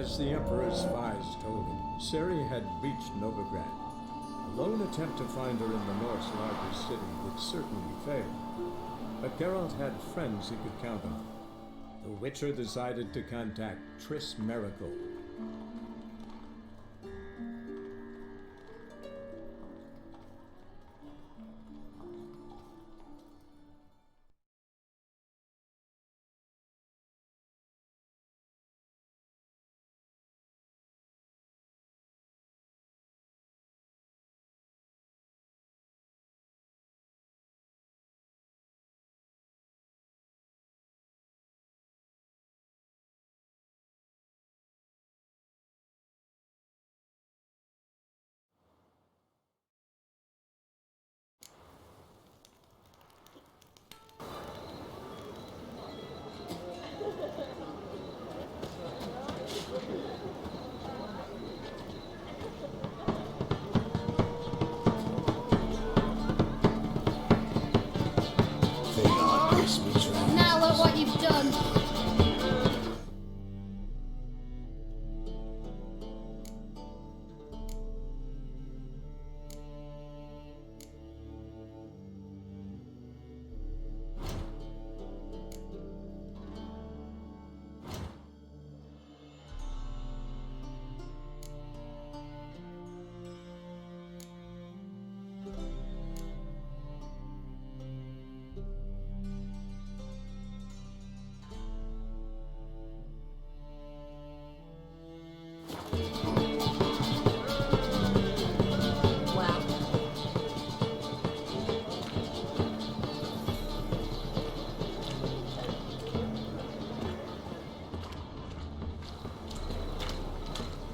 As the Emperor's spies told him, Ciri had reached Novigrad. A lone attempt to find her in the North's largest city would certainly fail. But Geralt had friends he could count on. The Witcher decided to contact Triss Merigold. Now look what you've done.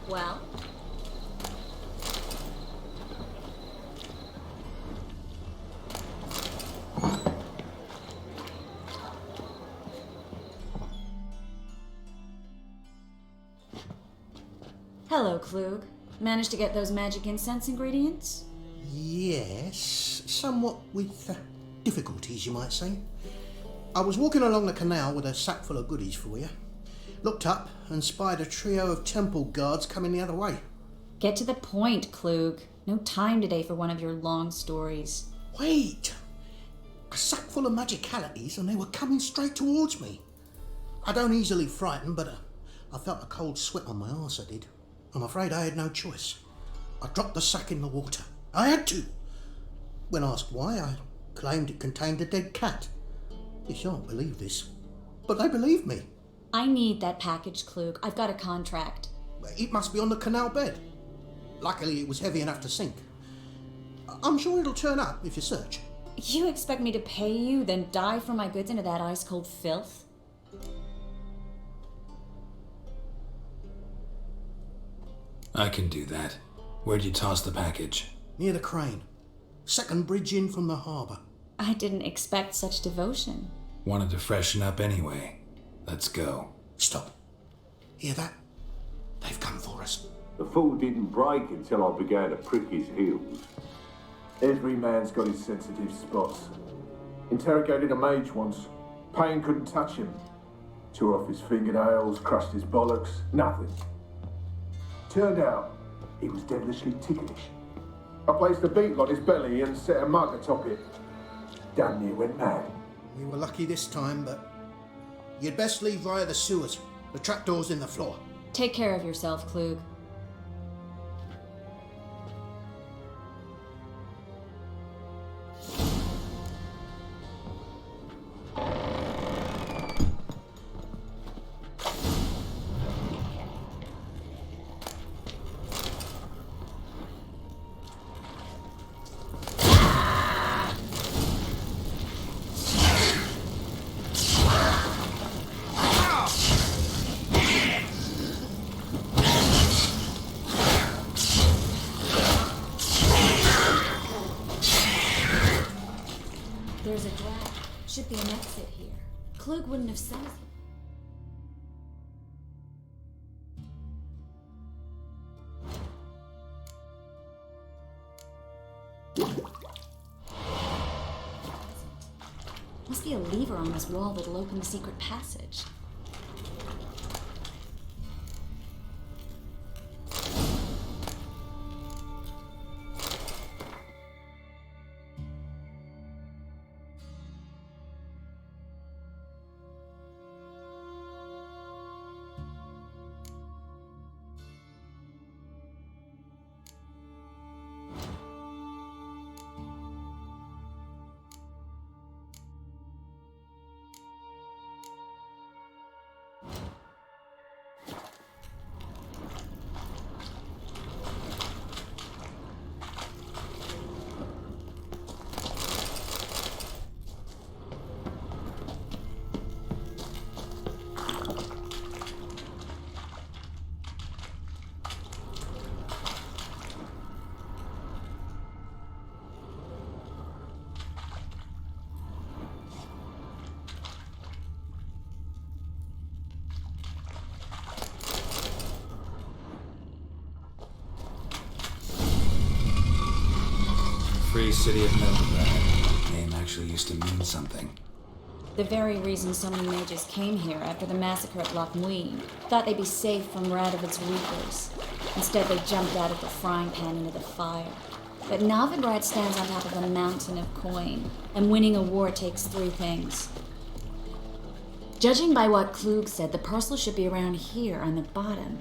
Well? Hello, Klug. Managed to get those magic incense ingredients? Yes, somewhat with difficulties, you might say. I was walking along the canal with a sack full of goodies for you. Looked up and spied a trio of temple guards coming the other way. Get to the point, Klug. No time today for one of your long stories. Wait! A sack full of magicalities and they were coming straight towards me. I don't easily frighten, but I felt a cold sweat on my arse, I did. I'm afraid I had no choice. I dropped the sack in the water. I had to. When asked why, I claimed it contained a dead cat. You shan't believe this, but they believed me. I need that package, Klug. I've got a contract. It must be on the canal bed. Luckily, it was heavy enough to sink. I'm sure it'll turn up if you search. You expect me to pay you, then dive for my goods into that ice-cold filth? I can do that. Where'd you toss the package? Near the crane. Second bridge in from the harbour. I didn't expect such devotion. Wanted to freshen up anyway. Let's go. Stop. Hear that? They've come for us. The fool didn't break until I began to prick his heels. Every man's got his sensitive spots. Interrogated a mage once. Pain couldn't touch him. Tore off his fingernails, crushed his bollocks, nothing. Turned out, he was devilishly ticklish. I placed a beetle on his belly and set a mug atop it. Damn near went mad. We were lucky this time, but you'd best leave via the sewers. The trapdoor's in the floor. Take care of yourself, Klug. There's a draft. Should be an exit here. Klug wouldn't have sent us. Must be a lever on this wall that'll open the secret passage. free city of Novigrad. The name actually used to mean something. The very reason so many mages came here after the massacre at Loch Muin. Thought they'd be safe from Radovid's reapers. Instead, they jumped out of the frying pan into the fire. But Novigrad stands on top of a mountain of coin, and winning a war takes 3 things. Judging by what Klug said, the parcel should be around here on the bottom,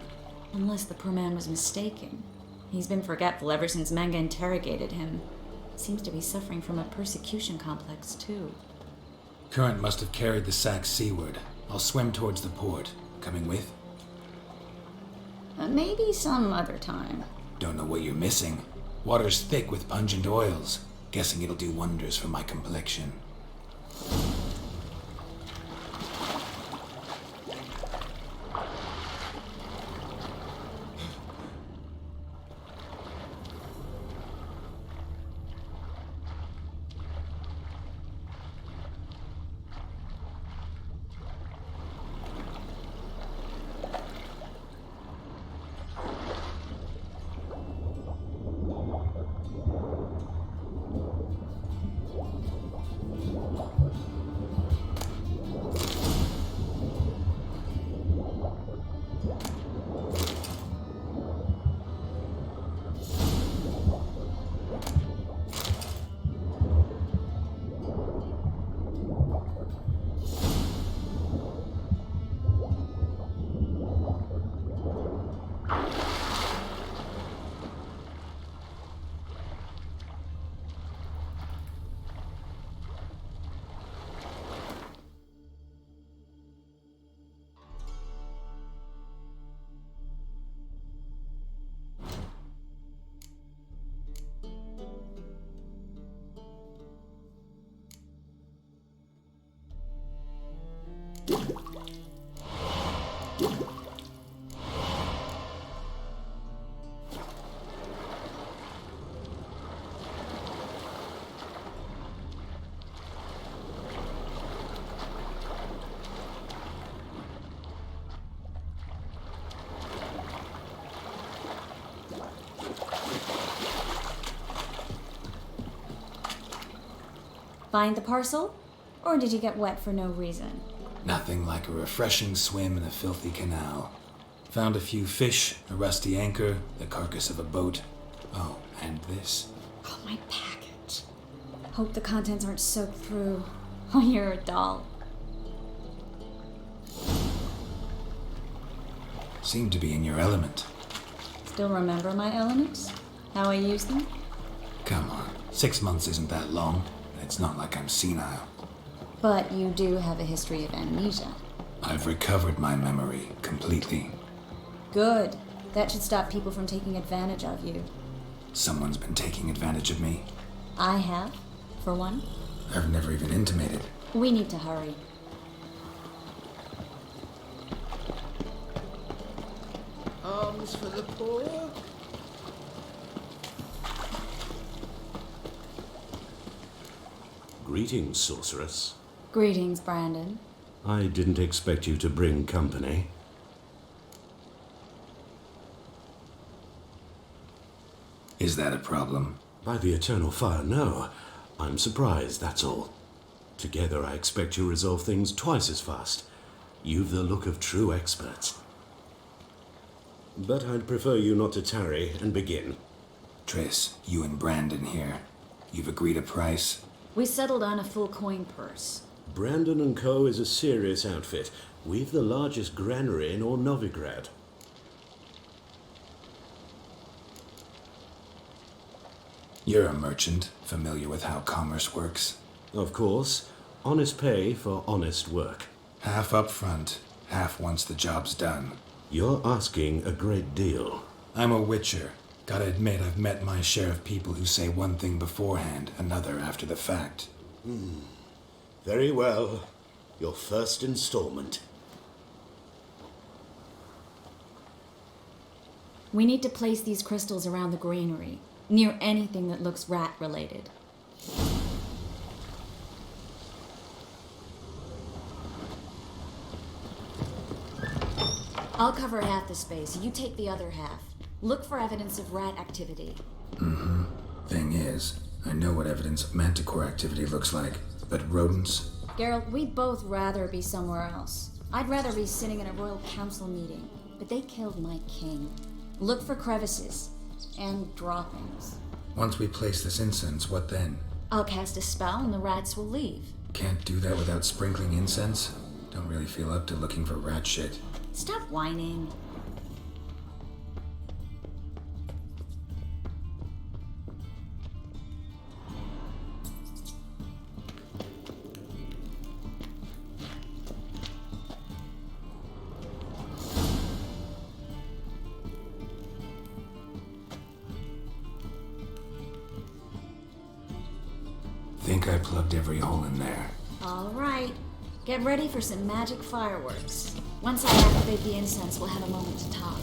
unless the poor man was mistaken. He's been forgetful ever since Manga interrogated him. Seems to be suffering from a persecution complex, too. Current must have carried the sack seaward. I'll swim towards the port. Coming with? Maybe some other time. Don't know what you're missing. Water's thick with pungent oils. Guessing it'll do wonders for my complexion. Find the parcel? Or did you get wet for no reason? Nothing like a refreshing swim in a filthy canal. Found a few fish, a rusty anchor, the carcass of a boat. Oh, and this. Oh, my package. Hope the contents aren't soaked through. Oh, you're a doll. Seem to be in your element. Still remember my elements? How I use them? Come on, 6 months isn't that long. It's not like I'm senile. But you do have a history of amnesia. I've recovered my memory completely. Good. That should stop people from taking advantage of you. Someone's been taking advantage of me. I have, for one. I've never even intimated. We need to hurry. Arms for the poor. Greetings, sorceress. Greetings, Brandon. I didn't expect you to bring company. Is that a problem? By the eternal fire, no. I'm surprised, that's all. Together, I expect you resolve things twice as fast. You've the look of true experts. But I'd prefer you not to tarry and begin. Triss, you and Brandon here. You've agreed a price? We settled on a full coin purse. Brandon & Co. is a serious outfit. We've the largest granary in all Novigrad. You're a merchant, familiar with how commerce works. Of course, honest pay for honest work. Half up front, half once the job's done. You're asking a great deal. I'm a witcher. Gotta admit, I've met my share of people who say one thing beforehand, another after the fact. Very well. Your first installment. We need to place these crystals around the granary, near anything that looks rat-related. I'll cover half the space, you take the other half. Look for evidence of rat activity. Thing is, I know what evidence of manticore activity looks like, but rodents? Geralt, we'd both rather be somewhere else. I'd rather be sitting in a royal council meeting, but they killed my king. Look for crevices and droppings. Once we place this incense, what then? I'll cast a spell and the rats will leave. Can't do that without sprinkling incense? Don't really feel up to looking for rat shit. Stop whining. Think I plugged every hole in there. All right. Get ready for some magic fireworks. Once I activate the incense, we'll have a moment to talk.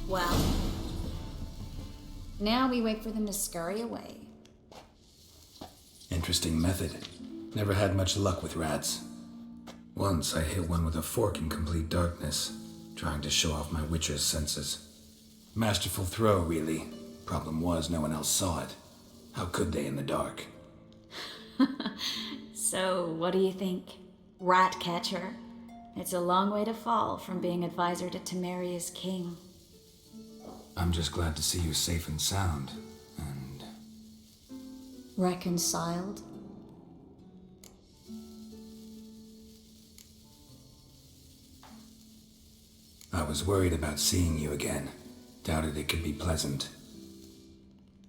Well, now we wait for them to scurry away. Interesting method. Never had much luck with rats. Once I hit one with a fork in complete darkness, trying to show off my witcher's senses. Masterful throw, really. Problem was, no one else saw it. How could they in the dark? So, what do you think? Rat catcher? It's a long way to fall from being advisor to Temeria's king. I'm just glad to see you safe and sound, and... Reconciled? I was worried about seeing you again. Doubted it could be pleasant.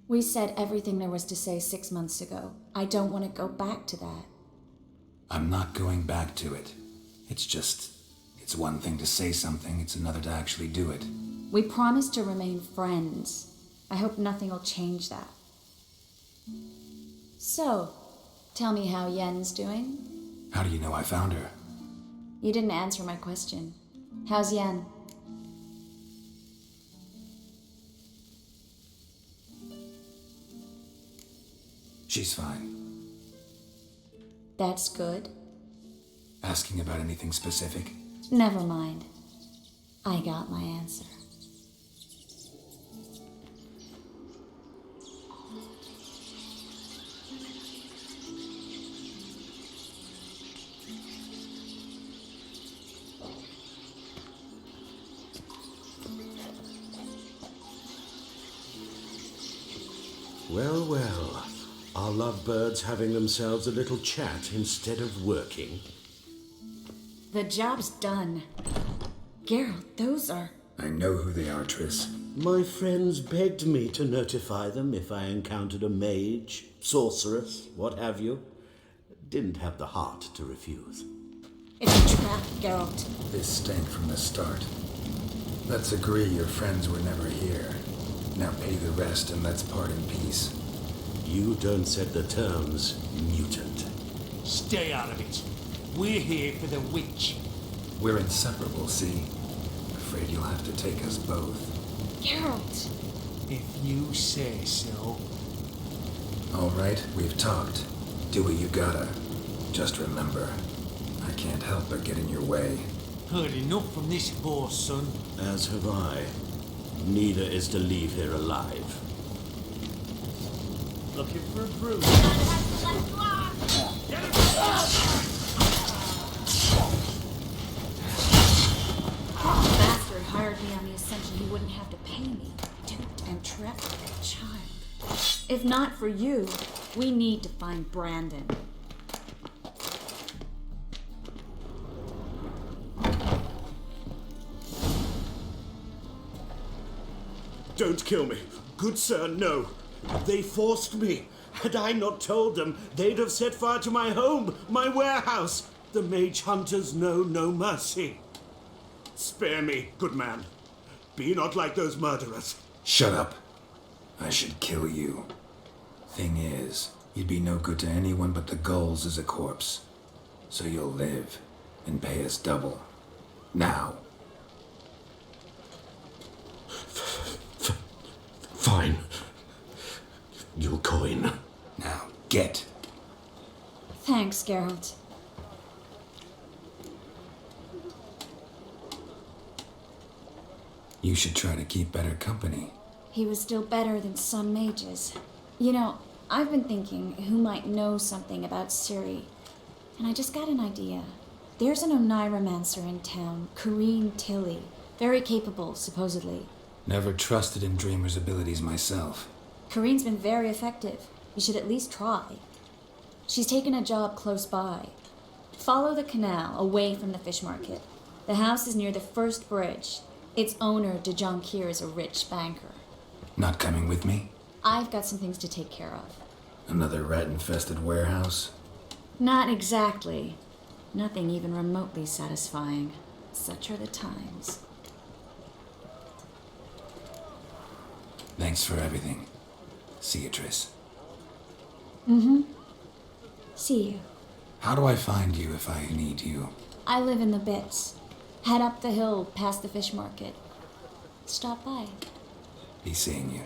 We said everything there was to say 6 months ago. I don't want to go back to that. I'm not going back to it. It's one thing to say something, it's another to actually do it. We promised to remain friends. I hope nothing will change that. So, tell me how Yen's doing? How do you know I found her? You didn't answer my question. How's Yen? She's fine. That's good. Asking about anything specific? Never mind. I got my answer. Well, well. Are lovebirds having themselves a little chat instead of working? The job's done. Geralt, those are... I know who they are, Triss. My friends begged me to notify them if I encountered a mage, sorceress, what have you. Didn't have the heart to refuse. It's a trap, Geralt. This stank from the start. Let's agree your friends were never here. Now pay the rest and let's part in peace. You don't set the terms, mutant. Stay out of it. We're here for the witch. We're inseparable, see? Afraid you'll have to take us both. Geralt! If you say so. All right, we've talked. Do what you gotta. Just remember, I can't help but get in your way. Heard enough from this horse, son. As have I. Neither is to leave here alive. Looking for a bruise. Bastard hired me on the assumption he wouldn't have to pay me. Duped and trapped like a child. If not for you, we need to find Brandon. Don't kill me. Good sir, no. They forced me. Had I not told them, they'd have set fire to my home, my warehouse. The mage hunters know no mercy. Spare me, good man. Be not like those murderers. Shut up. I should kill you. Thing is, you'd be no good to anyone but the gulls as a corpse. So you'll live and pay us double. Now. Fine. You'll coin. Now, Get. Thanks, Geralt. You should try to keep better company. He was still better than some mages. You know, I've been thinking who might know something about Ciri, and I just got an idea. There's an Oneiromancer in town, Corrine Tilly. Very capable, supposedly. Never trusted in Dreamer's abilities myself. Corrine's been very effective. You should at least try. She's taken a job close by. Follow the canal away from the fish market. The house is near the first bridge. Its owner, de Jonquier, is a rich banker. Not coming with me? I've got some things to take care of. Another rat-infested warehouse? Not exactly. Nothing even remotely satisfying. Such are the times. Thanks for everything. See you, Triss. See you. How do I find you if I need you? I live in the Bits. Head up the hill past the fish market. Stop by. Be seeing you.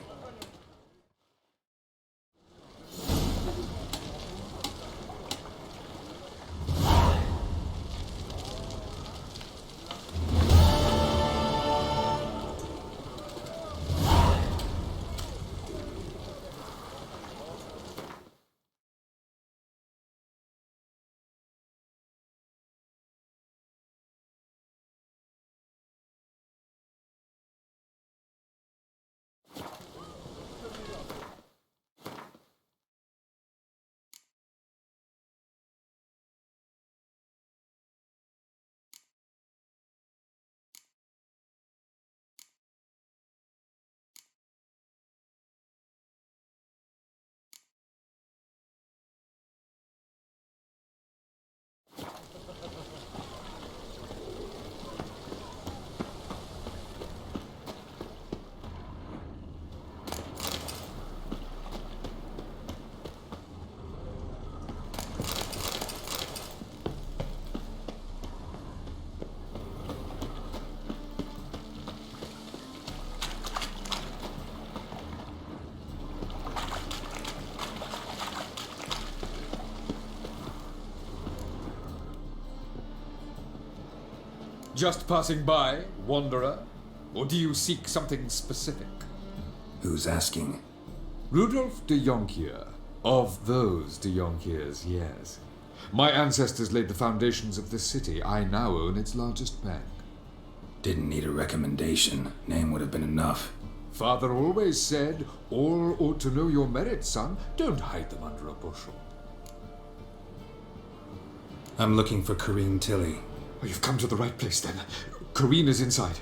Just passing by, wanderer? Or do you seek something specific? Who's asking? Rudolf de Jonquier. Of those de Jonquiers, yes. My ancestors laid the foundations of this city. I now own its largest bank. Didn't need a recommendation. Name would have been enough. Father always said, all ought to know your merits, son. Don't hide them under a bushel. I'm looking for Corrine Tilly. Oh, you've come to the right place, then. Corrine is inside.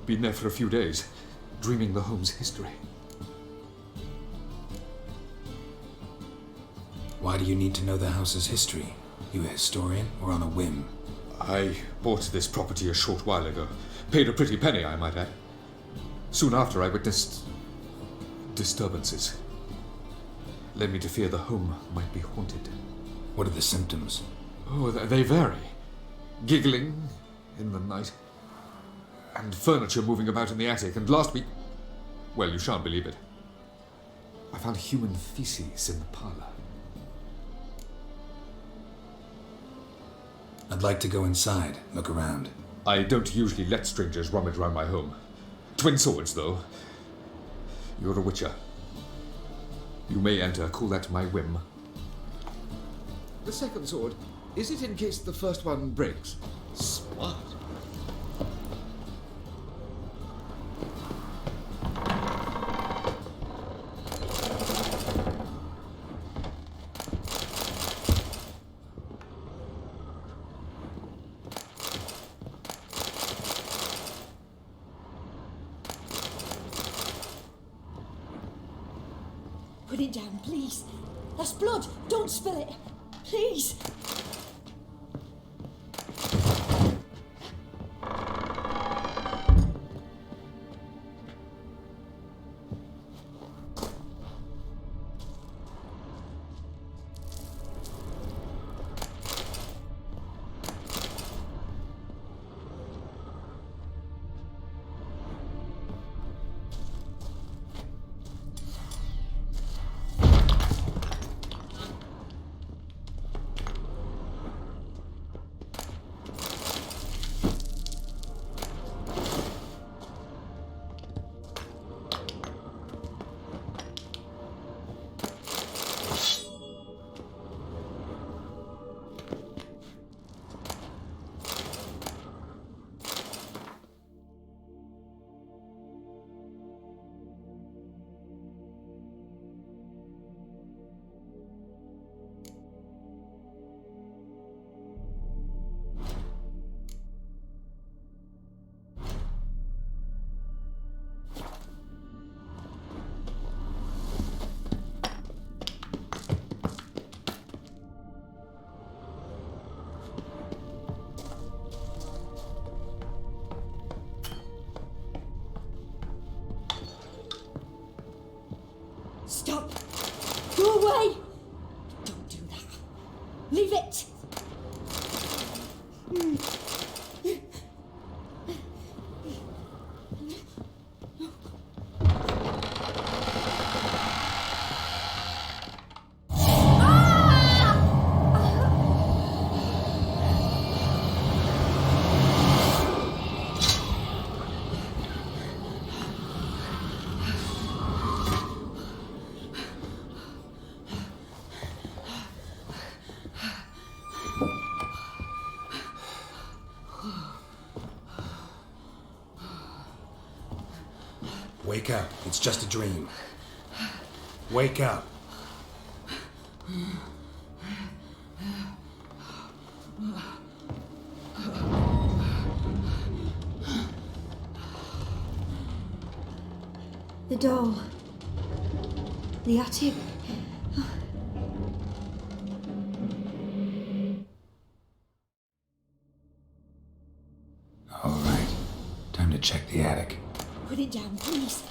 Been there for a few days, dreaming the home's history. Why do you need to know the house's history? You a historian or on a whim? I bought this property a short while ago. Paid a pretty penny, I might add. Soon after, I witnessed disturbances. Led me to fear the home might be haunted. What are the symptoms? Oh, they vary. Giggling in the night, and furniture moving about in the attic, and last week, well, you shan't believe it, I found human feces in the parlor. I'd like to go inside, look around. I don't usually let strangers rummage around my home. Twin swords, though. You're a witcher. You may enter, call that my whim. The second sword, is it in case the first one breaks? Smart. Put it down, please. That's blood. Don't spill it. Please. Wake up. It's just a dream. Wake up. The doll. The attic. All right. Time to check the attic. Put it down, please.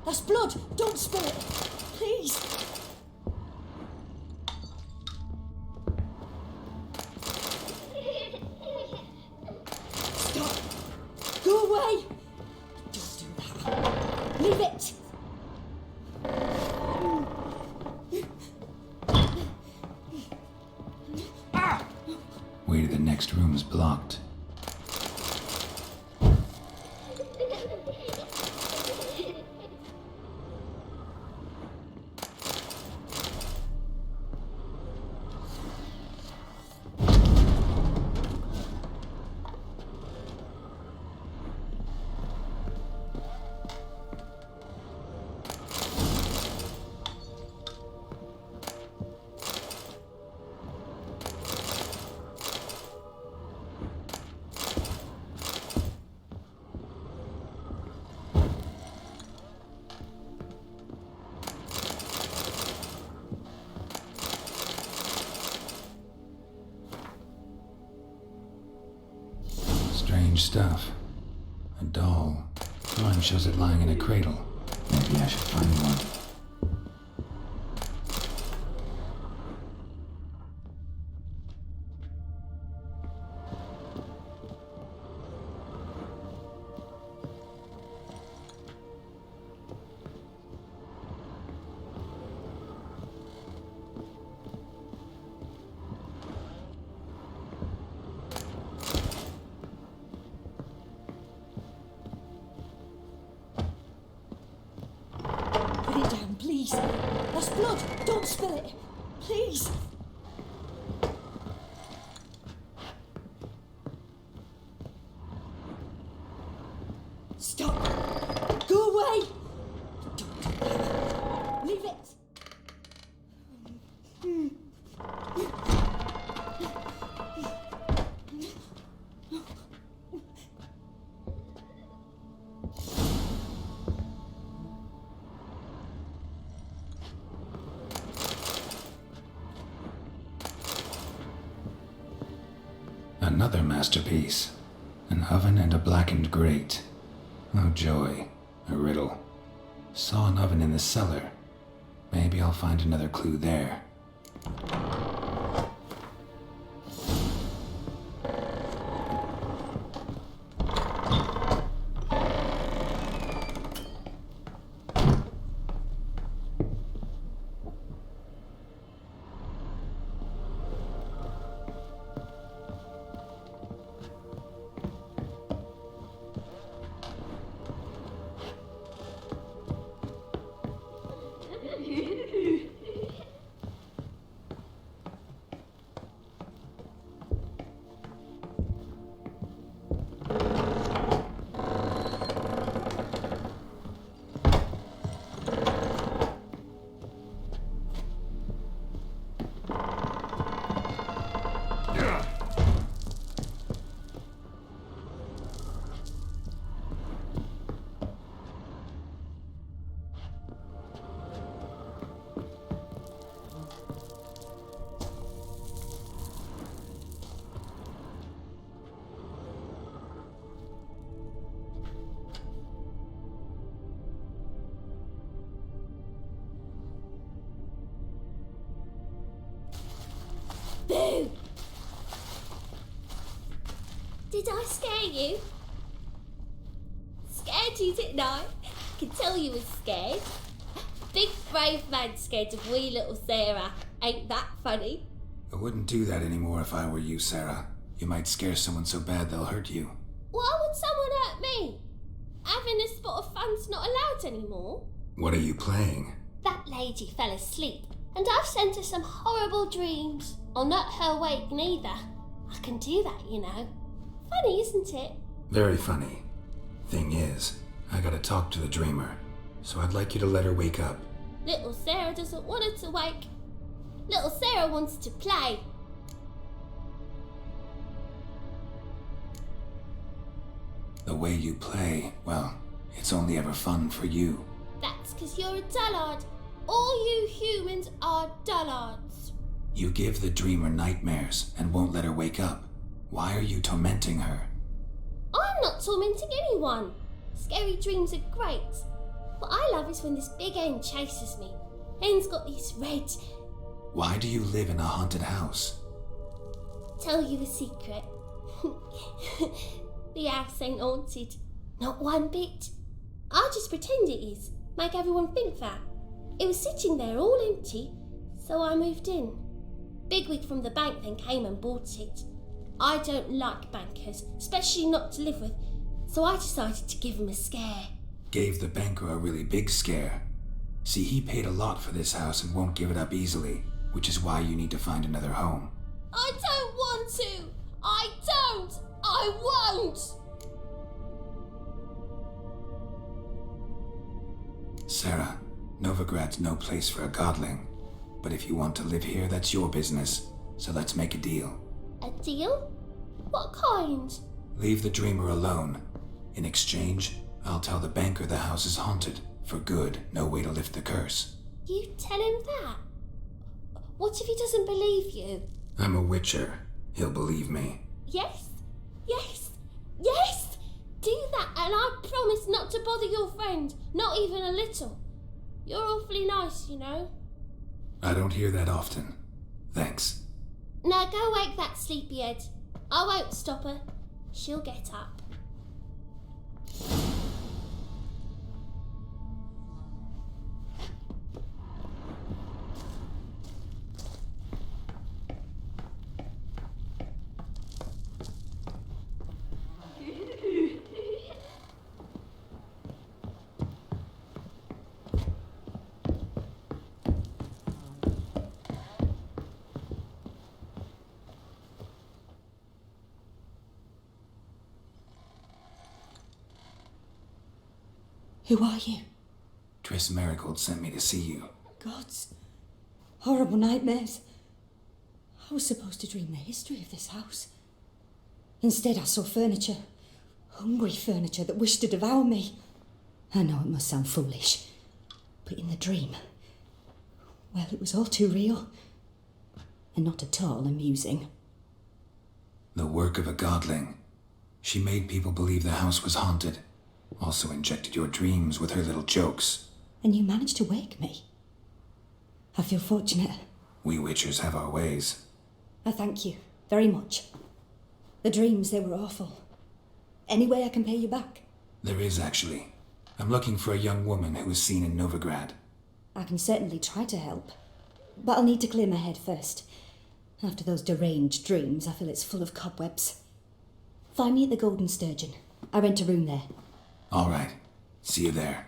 That's blood. Don't spill it. Please. Stop. Go away. Don't do that. Leave it. Way to the next room's blocked. Strange stuff. A doll. Drawing shows it lying in a cradle. Maybe I should find one. Put it down, please. That's blood. Don't spill it. Please. Stop. Go away. Don't do that. Leave it. Another masterpiece. An oven and a blackened grate. Oh joy. A riddle. Saw an oven in the cellar. Maybe I'll find another clue there. Boo! Did I scare you? Scared you, didn't I? I can tell you was scared. Big brave man scared of wee little Sarah. Ain't that funny? I wouldn't do that anymore if I were you, Sarah. You might scare someone so bad they'll hurt you. Why would someone hurt me? Having a spot of fun's not allowed anymore. What are you playing? That lady fell asleep, and I've sent her some horrible dreams. I'll not her awake neither. I can do that, you know. Funny, isn't it? Very funny. Thing is, I gotta talk to the dreamer. so I'd like you to let her wake up. Little Sarah doesn't want her to wake. Little Sarah wants to play. The way you play, well, it's only ever fun for you. That's 'cause you're a dullard. All you humans are dullards. You give the dreamer nightmares and won't let her wake up. Why are you tormenting her? I'm not tormenting anyone. Scary dreams are great. What I love is when this big end chases me. End's got these red... Why do you live in a haunted house? Tell you a secret. The house ain't haunted. Not one bit. I just pretend it is. Make everyone think that. It was sitting there all empty, so I moved in. Bigwig from the bank then came and bought it. I don't like bankers, especially not to live with, so I decided to give him a scare. Gave the banker a really big scare. See, he paid a lot for this house and won't give it up easily, which is why you need to find another home. I don't want to! I don't! I won't! Sarah, Novigrad's no place for a godling. But if you want to live here, that's your business. So let's make a deal. A deal? What kind? Leave the dreamer alone. In exchange, I'll tell the banker the house is haunted. For good, no way to lift the curse. You tell him that? What if he doesn't believe you? I'm a witcher. He'll believe me. Yes? Yes? Yes! Do that and I promise not to bother your friend. Not even a little. You're awfully nice, you know. I don't hear that often. Thanks. Now go wake that sleepyhead. I won't stop her. She'll get up. Who are you? Triss Marigold sent me to see you. Gods. Horrible nightmares. I was supposed to dream the history of this house. Instead, I saw furniture. Hungry furniture that wished to devour me. I know it must sound foolish, but in the dream, well, it was all too real. And not at all amusing. The work of a godling. She made people believe the house was haunted. Also injected your dreams with her little jokes. And you managed to wake me. I feel fortunate. We witchers have our ways. I thank you very much. The dreams, they were awful. Any way I can pay you back? There is, actually. I'm looking for a young woman who was seen in Novigrad. I can certainly try to help. But I'll need to clear my head first. After those deranged dreams, I feel it's full of cobwebs. Find me at the Golden Sturgeon. I rent a room there. All right. See you there.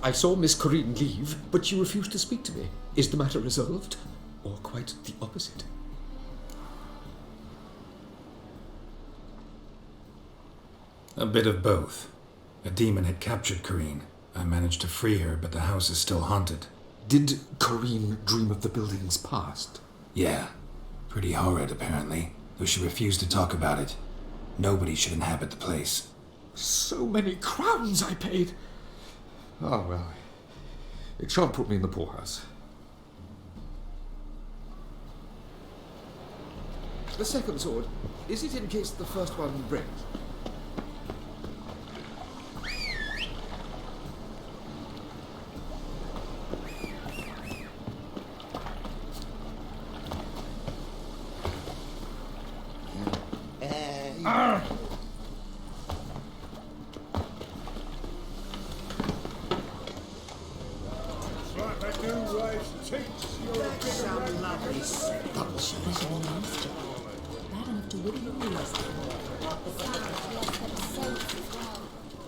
I saw Miss Corinne leave, but she refused to speak to me. Is the matter resolved? Or quite the opposite? A bit of both. A demon had captured Corinne. I managed to free her, but the house is still haunted. Did Corinne dream of the building's past? Yeah. Pretty horrid, apparently, though she refused to talk about it. Nobody should inhabit the place. So many crowns I paid! Oh, well, it shan't put me in the poorhouse. The second sword, is it in case the first one breaks?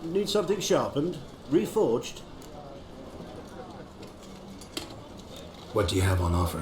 Need something sharpened? Reforged? What do you have on offer?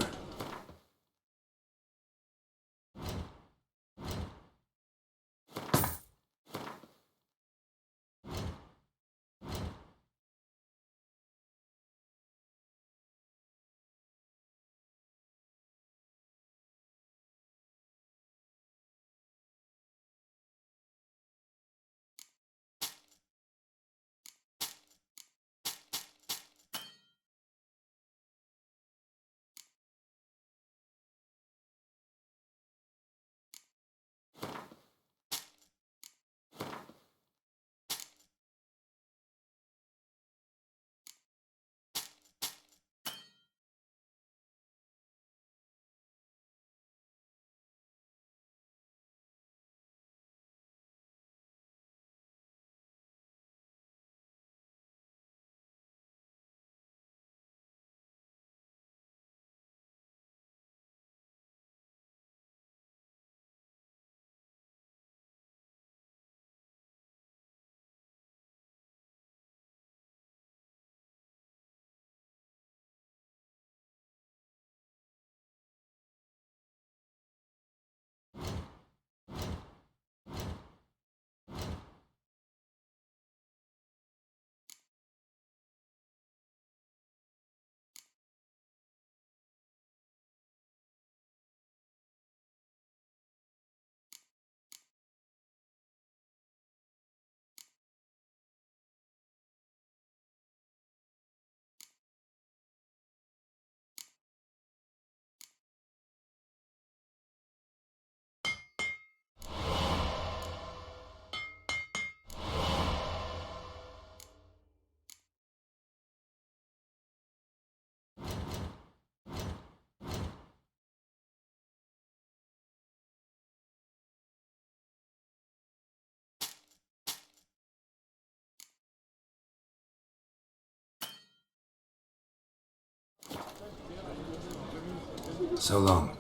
So long.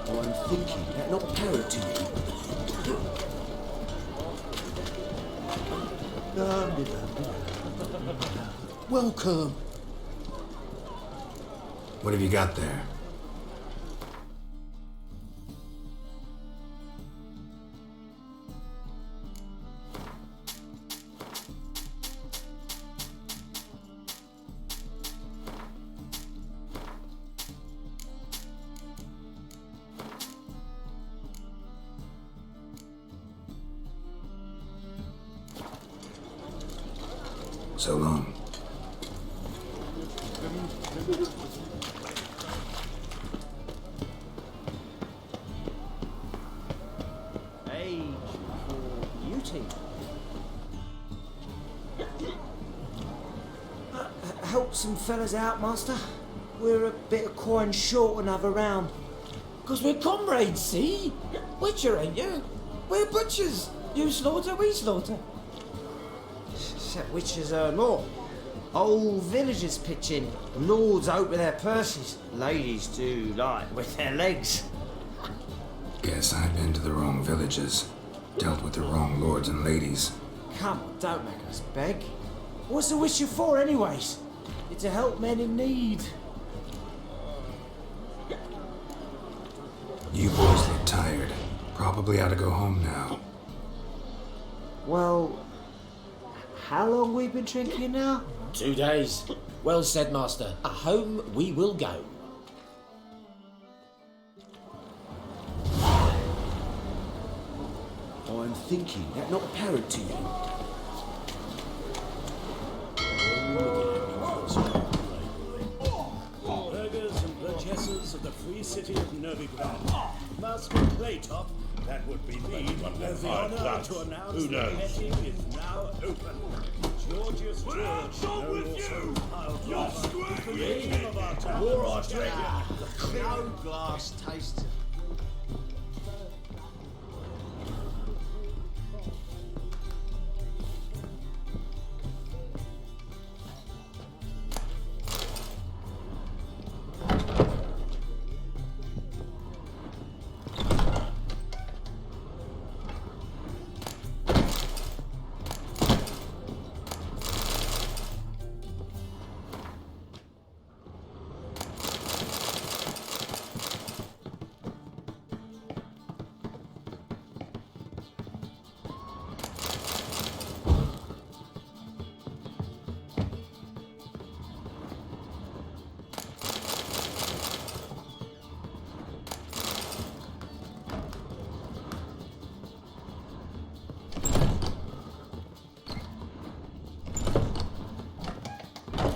Oh, I'm thinking that not apparent to you. Welcome. What have you got there? So long. Age for beauty. Help some fellas out, master. We're a bit of coin short another round. 'Cause we're comrades, see? Witcher, ain't you? We're butchers. You slaughter, we slaughter. Except witches earn more. Whole villages pitch in. Lords open their purses. Ladies do like with their legs. Guess I've been to the wrong villages. Dealt with the wrong lords and ladies. Come on, don't make us beg. What's the witcher for, anyways? It's to help men in need. You boys look tired. Probably ought to go home now. Well, how long we been drinking now? 2 days. Well said, master. Home we will go. I'm thinking that not apparent to you. city of Novigrad. Master Claytop, that would be me, has the honor to announce Who knows? the betting is now open. Georgius George, no more so powerful. The creation of our town. War on Dragon. No glass tasted.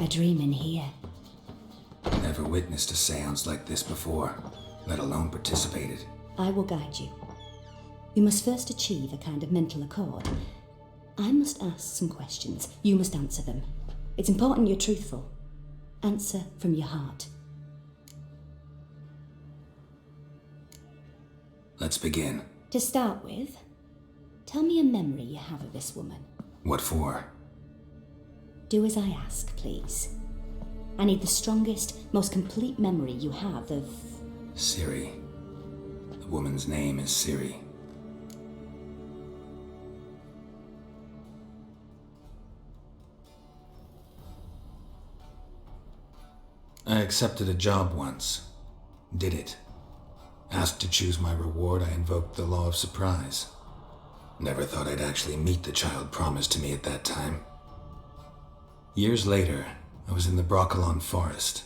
A dream in here. Never witnessed a seance like this before, let alone participated. I will guide you. You must first achieve a kind of mental accord. I must ask some questions. You must answer them. It's important you're truthful. Answer from your heart. Let's begin. To start with, tell me a memory you have of this woman. What for? Do as I ask, please. I need the strongest, most complete memory you have of... Ciri. The woman's name is Ciri. I accepted a job once. Did it. Asked to choose my reward, I invoked the law of surprise. Never thought I'd actually meet the child promised to me at that time. Years later, I was in the Broccolon forest.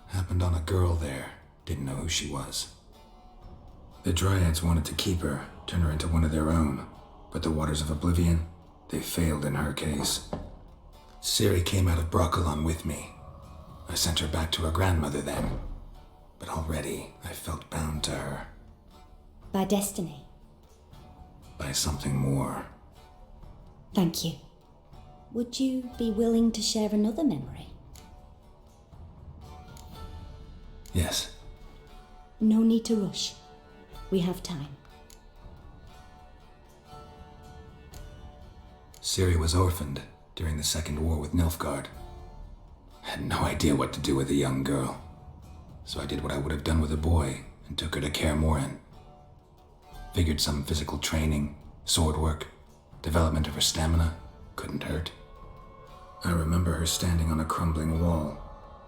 Happened on a girl there. Didn't know who she was. The Dryads wanted to keep her, turn her into one of their own. But the Waters of Oblivion, they failed in her case. Ciri came out of Broccolon with me. I sent her back to her grandmother then. But already, I felt bound to her. By destiny. By something more. Thank you. Would you be willing to share another memory? Yes. No need to rush. We have time. Ciri was orphaned during the Second War with Nilfgaard. Had no idea what to do with a young girl. So I did what I would have done with a boy and took her to Kaer Morhen. Figured some physical training, sword work, development of her stamina couldn't hurt. I remember her standing on a crumbling wall.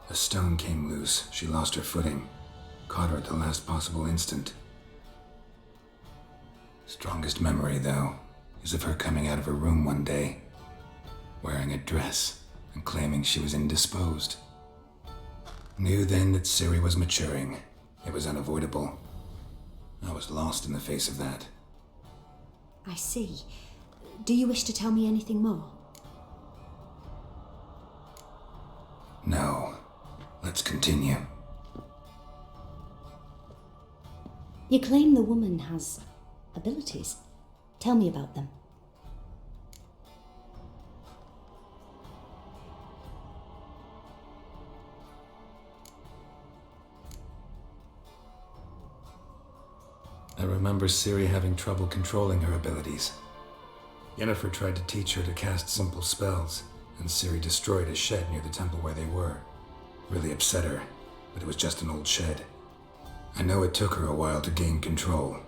A stone came loose, she lost her footing. Caught her at the last possible instant. Strongest memory, though, is of her coming out of her room one day, wearing a dress and claiming she was indisposed. Knew then that Ciri was maturing. It was unavoidable. I was lost in the face of that. I see. Do you wish to tell me anything more? No. Let's continue. You claim the woman has abilities. Tell me about them. I remember Ciri having trouble controlling her abilities. Yennefer tried to teach her to cast simple spells, and Ciri destroyed a shed near the temple where they were. Really upset her, but it was just an old shed. I know it took her a while to gain control,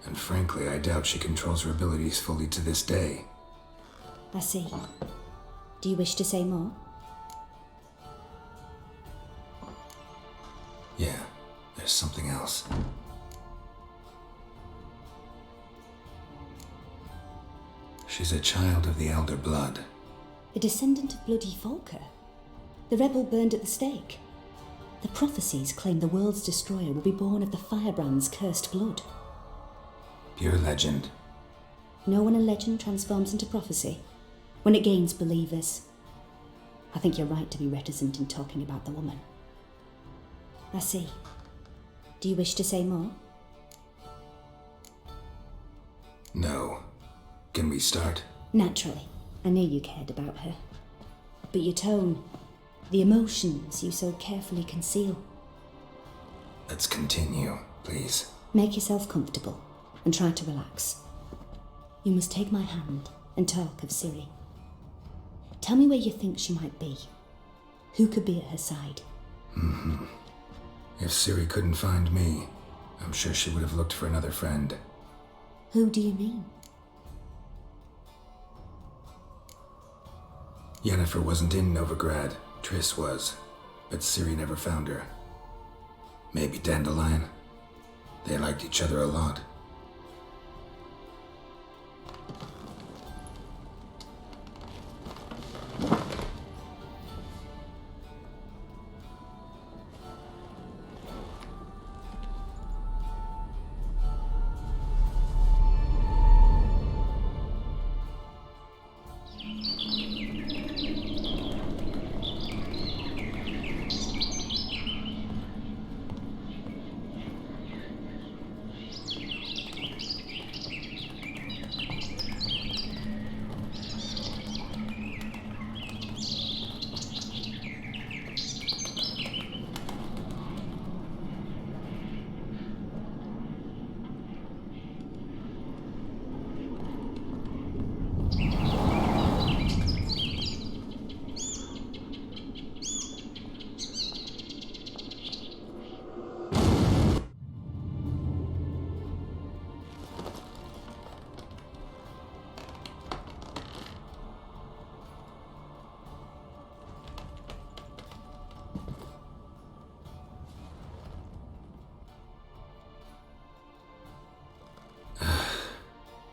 and frankly, I doubt she controls her abilities fully to this day. I see. Do you wish to say more? Yeah, there's something else. She's a child of the Elder Blood. A descendant of bloody Volker. The rebel burned at the stake. The prophecies claim the world's destroyer will be born of the firebrand's cursed blood. Pure legend. Know when a legend transforms into prophecy? When it gains believers. I think you're right to be reticent in talking about the woman. I see. Do Do you wish to say more? No. Can we start? Naturally. I knew you cared about her. But your tone, the emotions you so carefully conceal. Let's continue, please. Make yourself comfortable and try to relax. You must take my hand and talk of Ciri. Tell me where you think she might be. Who could be at her side? If Ciri couldn't find me, I'm sure she would have looked for another friend. Who do you mean? Yennefer wasn't in Novigrad. Triss was. But Ciri never found her. Maybe Dandelion. They liked each other a lot.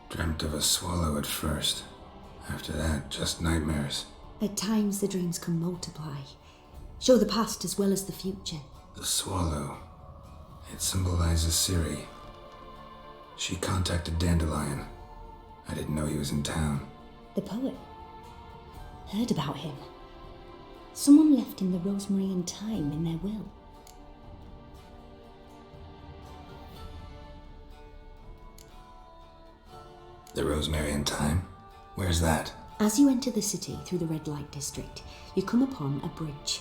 Dreamt of a swallow at first. After that, just nightmares. At times the dreams can multiply. Show the past as well as the future. The swallow. It symbolizes Ciri. She contacted Dandelion. I didn't know he was in town. The poet. Heard about him. Someone left him the rosemary and thyme in their will. The rosemary and thyme? Where's that? As you enter the city through the red light district, you come upon a bridge.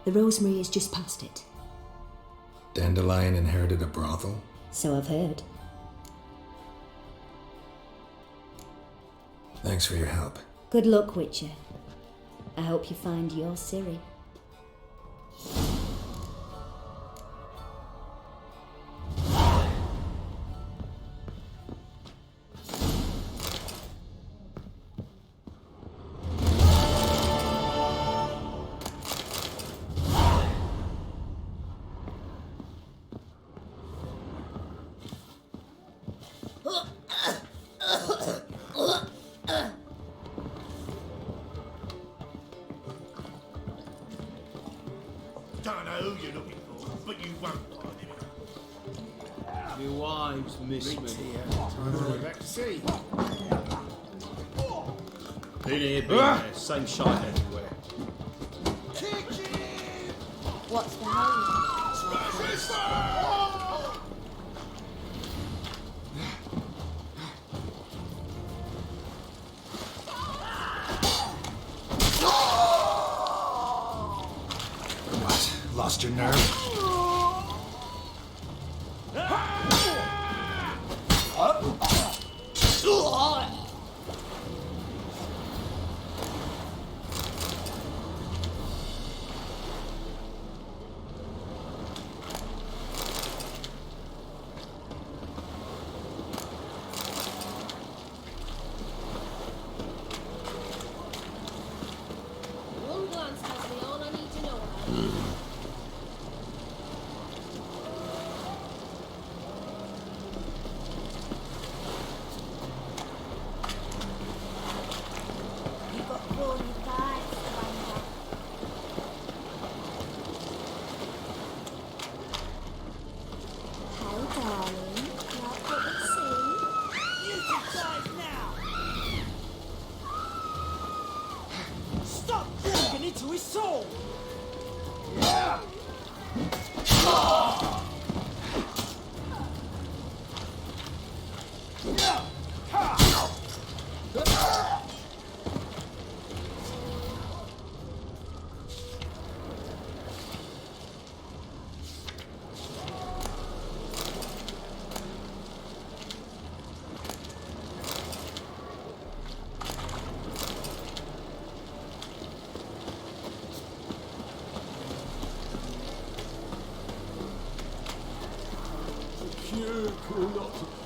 The rosemary is just past it. Dandelion inherited a brothel? So I've heard. Thanks for your help. Good luck, Witcher. I hope you find your Ciri. Don't know who you're looking for, but you won't find him. My wives miss me. Time to go back to sea. Been here, been there. Same shite everywhere. What's the hurry? What? Lost your nerve? One glance tells me all I need to know about you. You've got thorny thighs, Amanda. How, darling? Like what we see? You decide now! Stop drinking into his soul!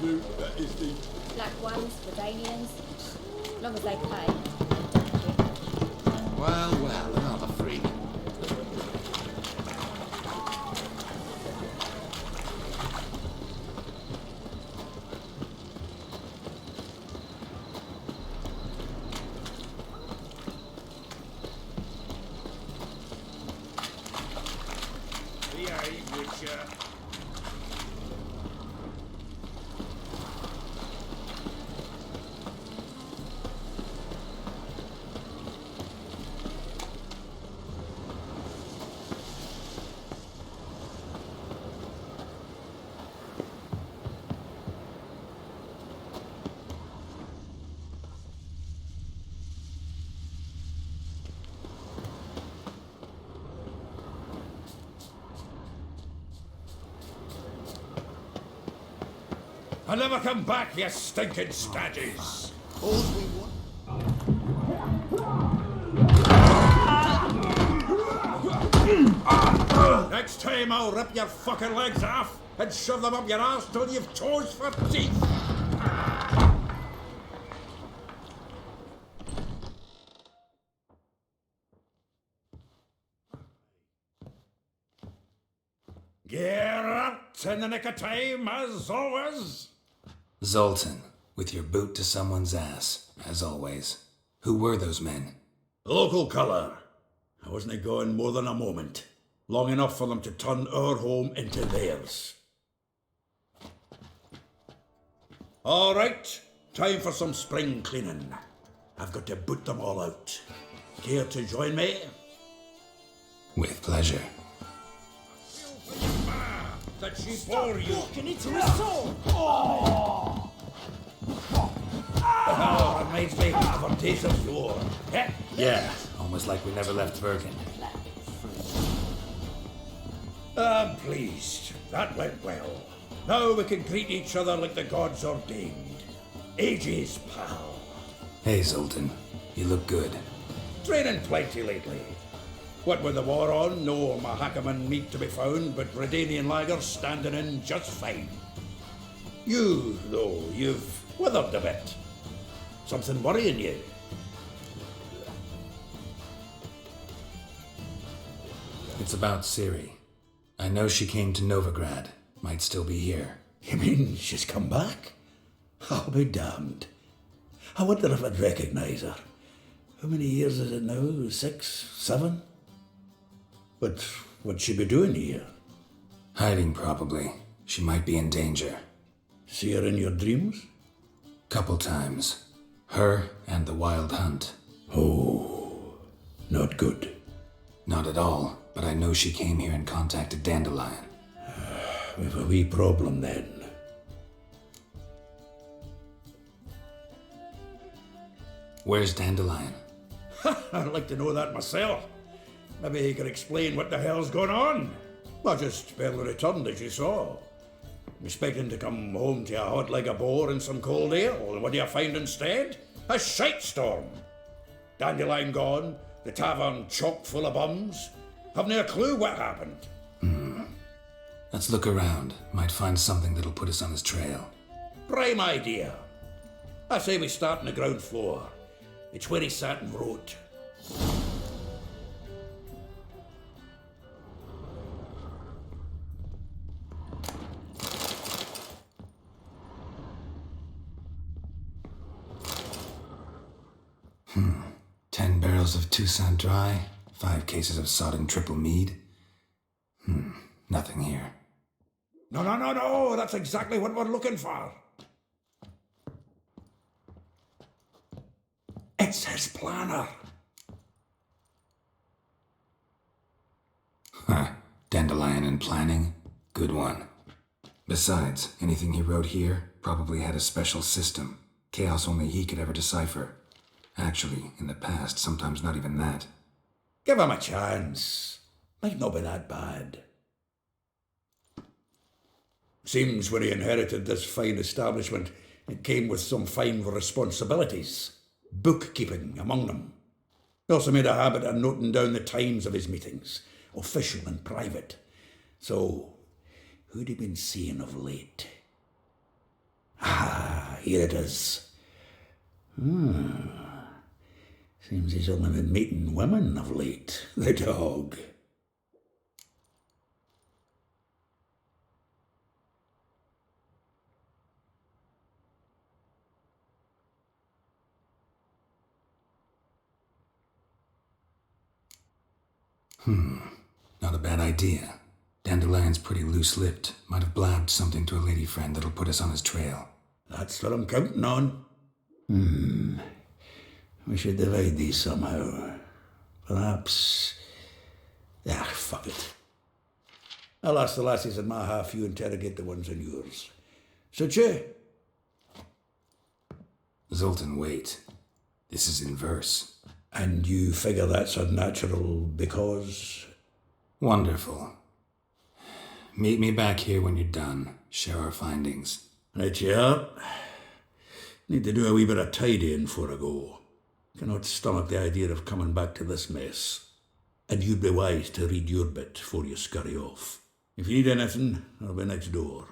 Who is the... Black ones, Redanians. As long as they pay. Well, well, another freak. Behave, Witcher. I'll never come back, you stinking staggies! All we want... Next time I'll rip your fucking legs off and shove them up your arse till you've toes for teeth! Geralt, in the nick of time, as always! Zoltan, with your boot to someone's ass, as always. Who were those men? Local colour. I wasn't gone more than a moment. Long enough for them to turn our home into theirs. All right, time for some spring cleaning. I've got to boot them all out. Care to join me? With pleasure. That she bore you. Walking into his soul! Oh, reminds me of our days of yore. Yeah, almost like we never left Birkin. I'm pleased. That went well. Now we can greet each other like the gods ordained. Ages, pal. Hey, Zoltan. You look good. Training plenty lately. What with the war on, no Mahakaman meat to be found, but Redanian lagers standing in just fine. You, though, you've withered a bit. Something worrying you? It's about Ciri. I know she came to Novigrad. Might still be here. You mean she's come back? I'll be damned. I wonder if I'd recognise her. How many years is it now? 6, 7? But what'd she be doing here? Hiding, probably. She might be in danger. See her in your dreams? Couple times. Her and the Wild Hunt. Oh, not good. Not at all, but I know she came here and contacted Dandelion. We've a wee problem then. Where's Dandelion? I'd like to know that myself. Maybe he could explain what the hell's going on. I just barely returned, as you saw. Expecting to come home to a hot leg of boar and some cold ale, and what do you find instead? A shitestorm. Dandelion gone, the tavern chock full of bums. Haven't a clue what happened. Let's look around. Might find something that'll put us on his trail. Prime idea. I say we start on the ground floor. It's where he sat and wrote. Hmm. 10 barrels of Toussaint Dry, 5 cases of sodden triple mead. Nothing here. No, that's exactly what we're looking for. It's his planner. Huh. Dandelion and planning? Good one. Besides, anything he wrote here probably had a special system. Chaos only he could ever decipher. Actually, in the past, sometimes not even that. Give him a chance. Might not be that bad. Seems when he inherited this fine establishment, it came with some fine responsibilities. Bookkeeping among them. He also made a habit of noting down the times of his meetings, official and private. So, who'd he been seeing of late? Ah, here it is. Seems he's only been meeting women of late, the dog. Not a bad idea. Dandelion's pretty loose-lipped. Might have blabbed something to a lady friend that'll put us on his trail. That's what I'm counting on. We should divide these somehow. Perhaps... fuck it. I'll ask the lassies in my half, you interrogate the ones in yours. Suit you? Zoltan, wait. This is in verse. And you figure that's unnatural because... Wonderful. Meet me back here when you're done. Share our findings. Right you are. Need to do a wee bit of tidying before I go. Cannot stomach the idea of coming back to this mess. And you'd be wise to read your bit before you scurry off. If you need anything, I'll be next door.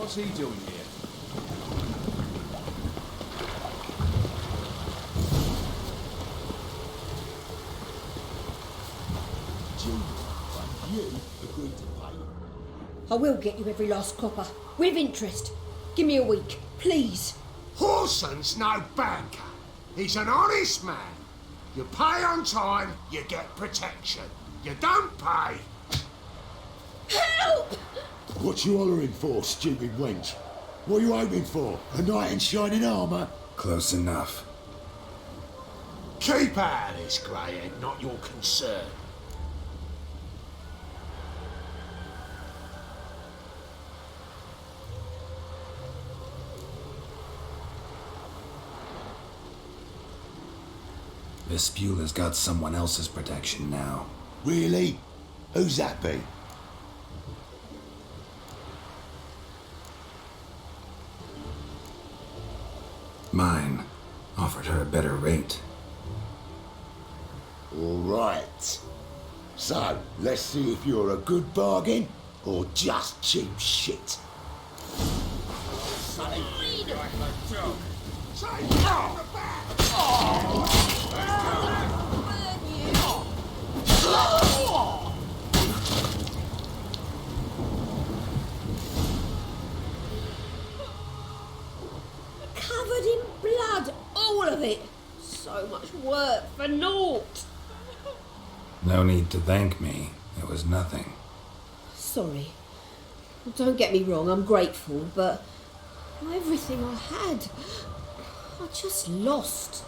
What's he doing here? You agreed to pay. I will get you every last copper, with interest. Give me a week, please. Horson's no banker. He's an honest man. You pay on time, you get protection. You don't pay. Help! What you hollering for, stupid wench? What are you hoping for? A knight in shining armour? Close enough. Keep out of this, greyhead, not your concern. Vespula's got someone else's protection now. Really? Who's that be? Mine. Offered her a better rate. All right. So, let's see if you're a good bargain or just cheap shit. Sonny, like a dog. Covered in blood, all of it. So much work for naught. No need to thank me. It was nothing. Sorry. Don't get me wrong, I'm grateful, but everything I had, I just lost.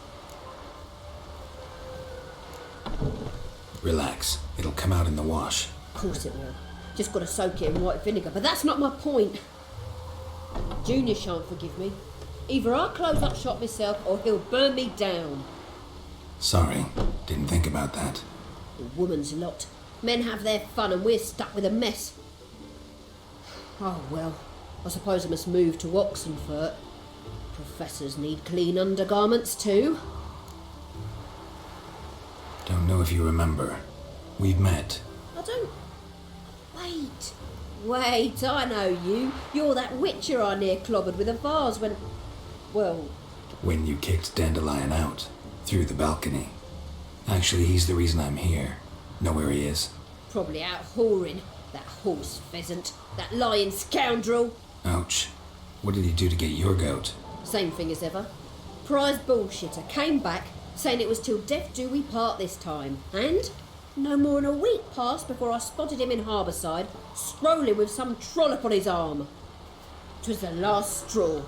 Relax. It'll come out in the wash. Of course it will. Just got to soak it in white vinegar, but that's not my point. Junior shan't forgive me. Either I'll close up shop myself or he'll burn me down. Sorry. Didn't think about that. The woman's lot. Men have their fun and we're stuck with a mess. Oh well, I suppose I must move to Oxenfurt. Professors need clean undergarments too. Don't know if you remember. We've met. I don't... Wait, I know you. You're that witcher I near clobbered with a vase when... Well... When you kicked Dandelion out. Through the balcony. Actually, he's the reason I'm here. Know where he is? Probably out whoring. That horse pheasant. That lying scoundrel. Ouch. What did he do to get your goat? Same thing as ever. Prize bullshitter came back saying it was till death do we part this time. And no more than a week passed before I spotted him in Harbourside, strolling with some trollop on his arm. 'Twas the last straw.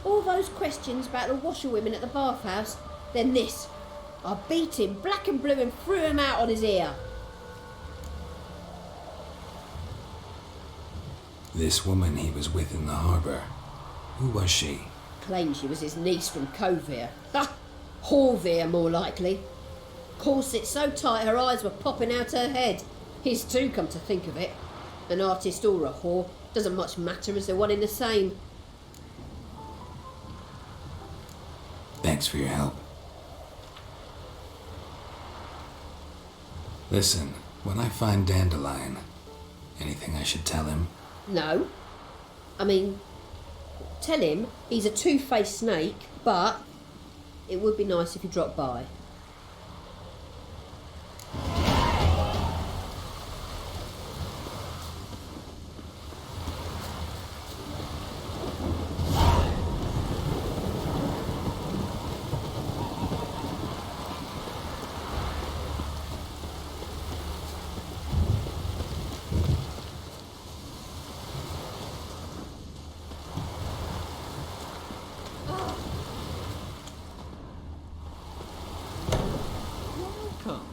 All those questions about the washerwomen at the bathhouse, then this. I beat him black and blue and threw him out on his ear. This woman he was with in the harbour. Who was she? Claimed she was his niece from Kovir. Ha! Horvir, more likely. Corset so tight her eyes were popping out her head. His too, come to think of it. An artist or a whore, doesn't much matter as they're one in the same. Thanks for your help. Listen, when I find Dandelion, anything I should tell him? No. I mean, tell him he's a two-faced snake, but it would be nice if he dropped by.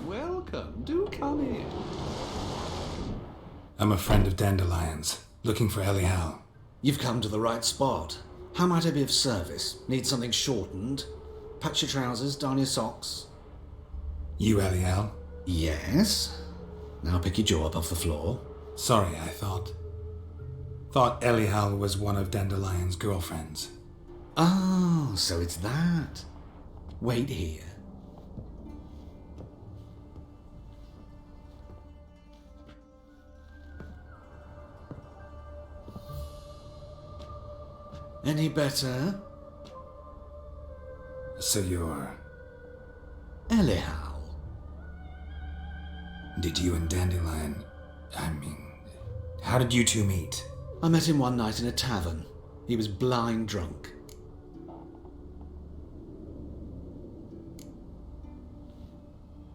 Welcome. Do come in. I'm a friend of Dandelion's, looking for Elial. You've come to the right spot. How might I be of service? Need something shortened? Patch your trousers, darn your socks. You Elial? Yes. Now pick your jaw up off the floor. Sorry, I thought Elial was one of Dandelion's girlfriends. Oh, so it's that. Wait here. Any better? So you're... Anyhow. Did you and Dandelion... how did you two meet? I met him one night in a tavern. He was blind drunk.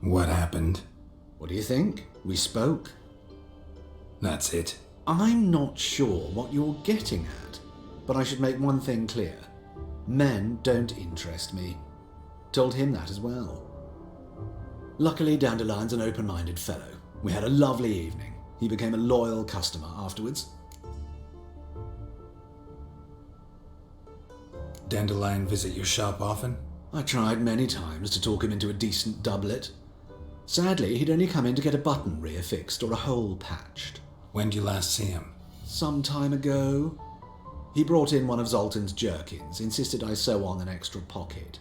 What happened? What do you think? We spoke. That's it. I'm not sure what you're getting at, but I should make one thing clear. Men don't interest me. Told him that as well. Luckily, Dandelion's an open-minded fellow. We had a lovely evening. He became a loyal customer afterwards. Dandelion visit your shop often? I tried many times to talk him into a decent doublet. Sadly, he'd only come in to get a button reaffixed or a hole patched. When did you last see him? Some time ago. He brought in one of Zoltan's jerkins, insisted I sew on an extra pocket.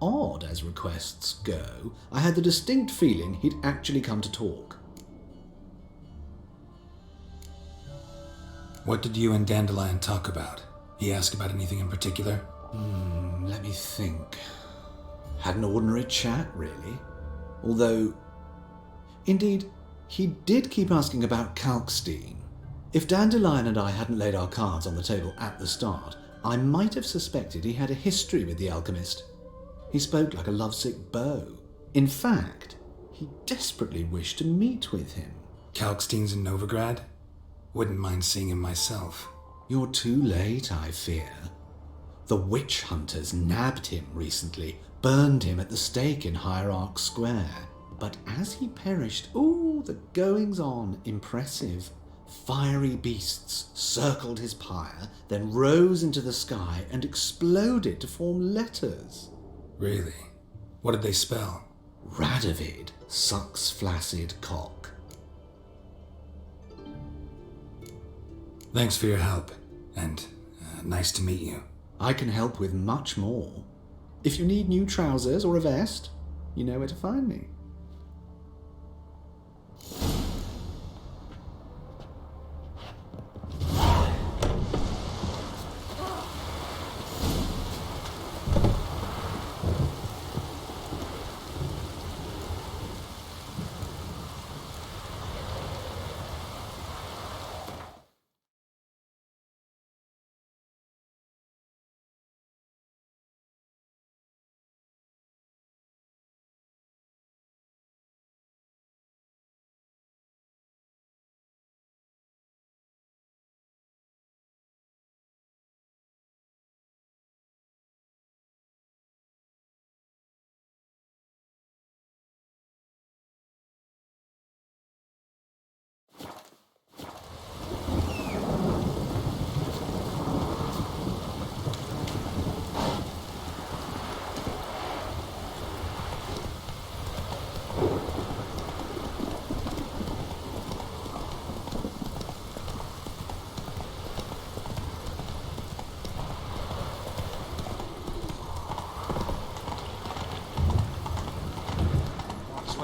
Odd as requests go, I had the distinct feeling he'd actually come to talk. What did you and Dandelion talk about? He asked about anything in particular? Let me think. Had an ordinary chat, really. Although, indeed, he did keep asking about Kalkstein. If Dandelion and I hadn't laid our cards on the table at the start, I might have suspected he had a history with the alchemist. He spoke like a lovesick beau. In fact, he desperately wished to meet with him. Kalkstein's in Novigrad? Wouldn't mind seeing him myself. You're too late, I fear. The witch hunters nabbed him recently, burned him at the stake in Hierarch Square. But as he perished, the goings-on, impressive. Fiery beasts circled his pyre, then rose into the sky and exploded to form letters. Really? What did they spell? Radovid sucks flaccid cock. Thanks for your help, and nice to meet you. I can help with much more. If you need new trousers or a vest, you know where to find me.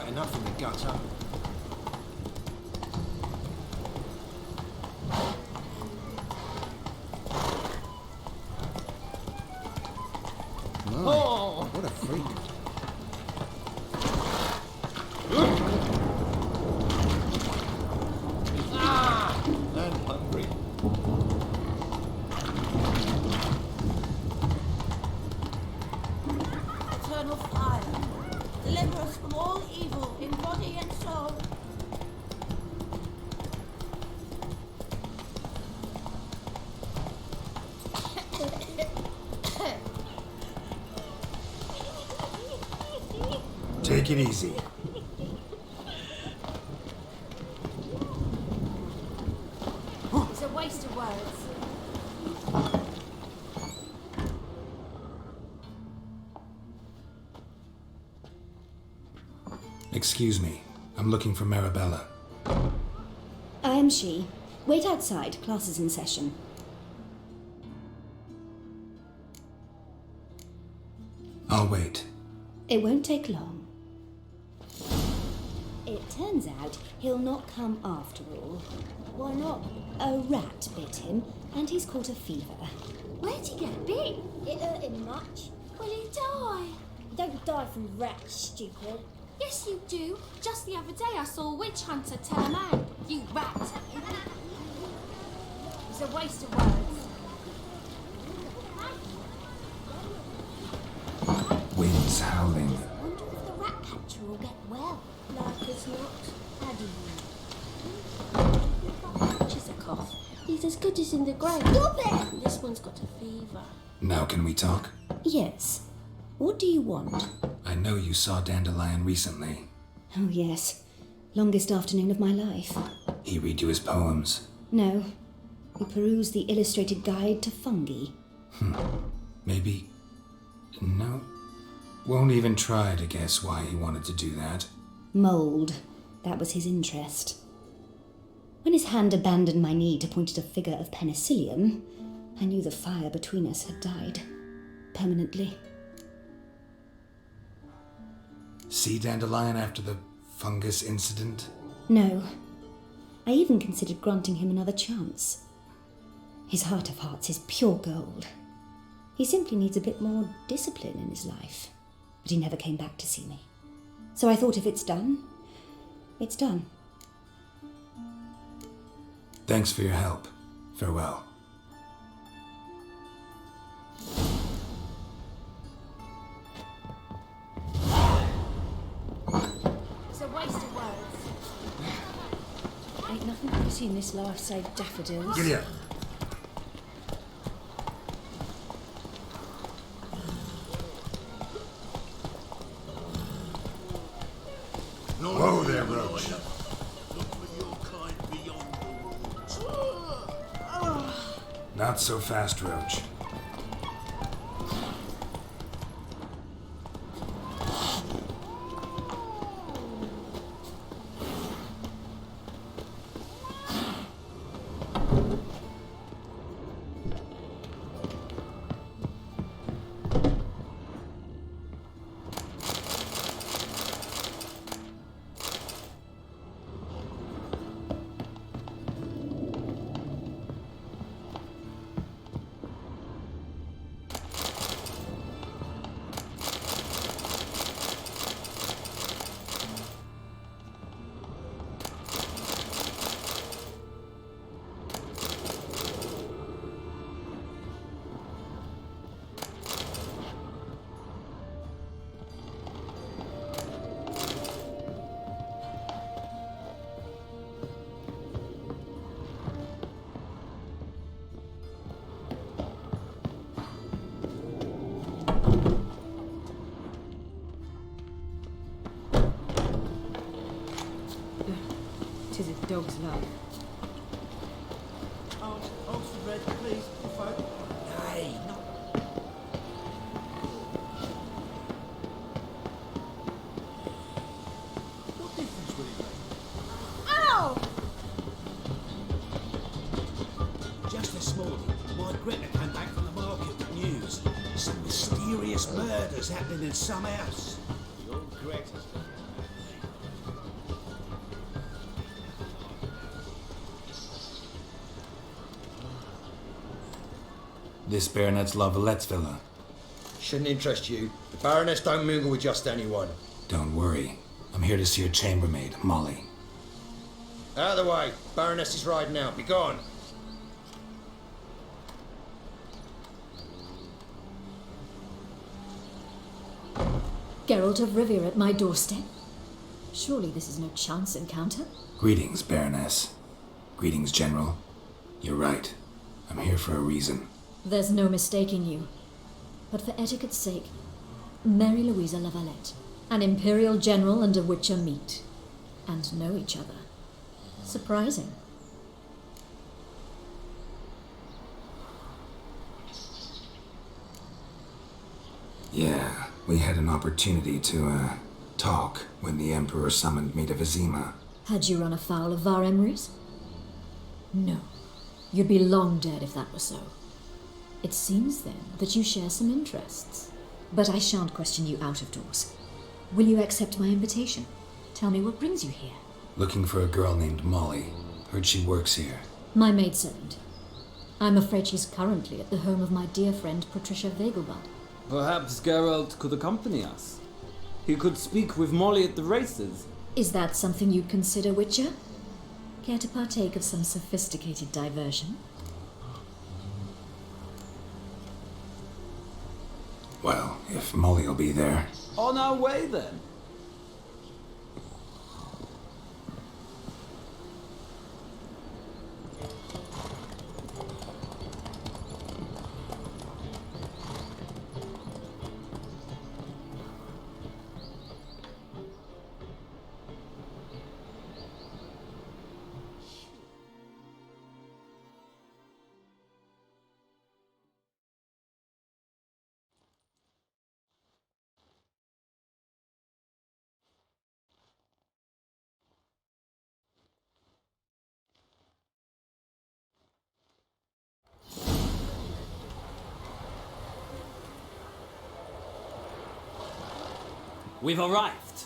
Enough in the gutter. My, what a freak. I'm hungry. Eternal fire, deliver us from all evil in body and soul. Take it easy. It's a waste of words. Excuse me. I'm looking for Marabella. I am she. Wait outside. Class is in session. I'll wait. It won't take long. It turns out he'll not come after all. Why not? A rat bit him, and he's caught a fever. Where'd he get bit? It hurt him much. Will he die? You don't die from rats, stupid. Yes, you do. Just the other day I saw a witch hunter tell a man, "You rat." It's a waste of words. Winds howling. I wonder if the rat catcher will get well. Like as not. How do you know? Catches a cough. He's as good as in the grave. Stop it! This one's got a fever. Now can we talk? Yes. What do you want? I know you saw Dandelion recently. Oh, yes. Longest afternoon of my life. He read you his poems. No. We perused the illustrated guide to fungi. Maybe... No. Won't even try to guess why he wanted to do that. Mould. That was his interest. When his hand abandoned my knee to point at a figure of penicillium, I knew the fire between us had died. Permanently. See Dandelion after the fungus incident? No. I even considered granting him another chance. His heart of hearts is pure gold. He simply needs a bit more discipline in his life. But he never came back to see me. So I thought if it's done, it's done. Thanks for your help. Farewell. It's a waste of words. Ain't nothing pretty in this life save daffodils. Get here. Whoa there, Roach. Not so fast, Roach. Tis a dog's life. Oxford Red, please. Phone. Hey, not. What difference would it make? Ow! Just this morning, my Greta came back from the market with news. Some mysterious murders happening in some house. Your Greta's This Baronet's Lavalettes villa. Shouldn't interest you. The Baroness don't mingle with just anyone. Don't worry. I'm here to see your chambermaid, Molly. Out of the way. Baroness is riding out. Be gone. Geralt of Rivia at my doorstep? Surely this is no chance encounter? Greetings, Baroness. Greetings, General. You're right. I'm here for a reason. There's no mistaking you. But for etiquette's sake, Mary Louisa Lavalette, an Imperial General and a Witcher meet, and know each other. Surprising. Yeah, we had an opportunity to, talk when the Emperor summoned me to Vizima. Had you run afoul of Var Emrys? No. You'd be long dead if that were so. It seems, then, that you share some interests. But I shan't question you out of doors. Will you accept my invitation? Tell me what brings you here. Looking for a girl named Molly. Heard she works here. My maidservant. I'm afraid she's currently at the home of my dear friend Patricia Vegelbud. Perhaps Geralt could accompany us. He could speak with Molly at the races. Is that something you'd consider, Witcher? Care to partake of some sophisticated diversion? Well, if Molly'll be there. On our way then. We've arrived.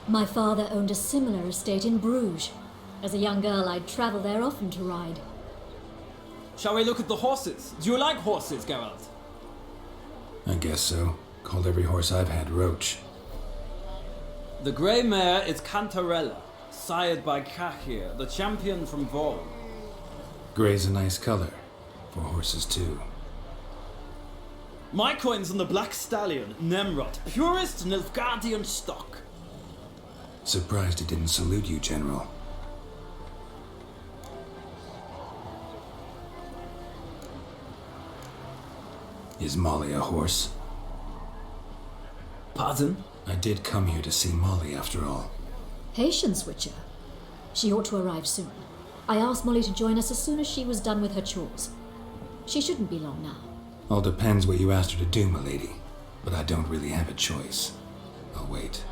My father owned a similar estate in Bruges. As a young girl, I'd travel there often to ride. Shall we look at the horses? Do you like horses, Geralt? I guess so. Called every horse I've had Roach. The grey mare is Cantarella, sired by Cahir, the champion from Vol. Grey's a nice color. For horses, too. My coin's on the Black Stallion, Nemrod, purest Nilfgaardian stock. Surprised it didn't salute you, General. Is Molly a horse? Pardon? I did come here to see Molly, after all. Patience, Witcher. She ought to arrive soon. I asked Molly to join us as soon as she was done with her chores. She shouldn't be long now. All depends what you asked her to do, milady. But I don't really have a choice. I'll wait.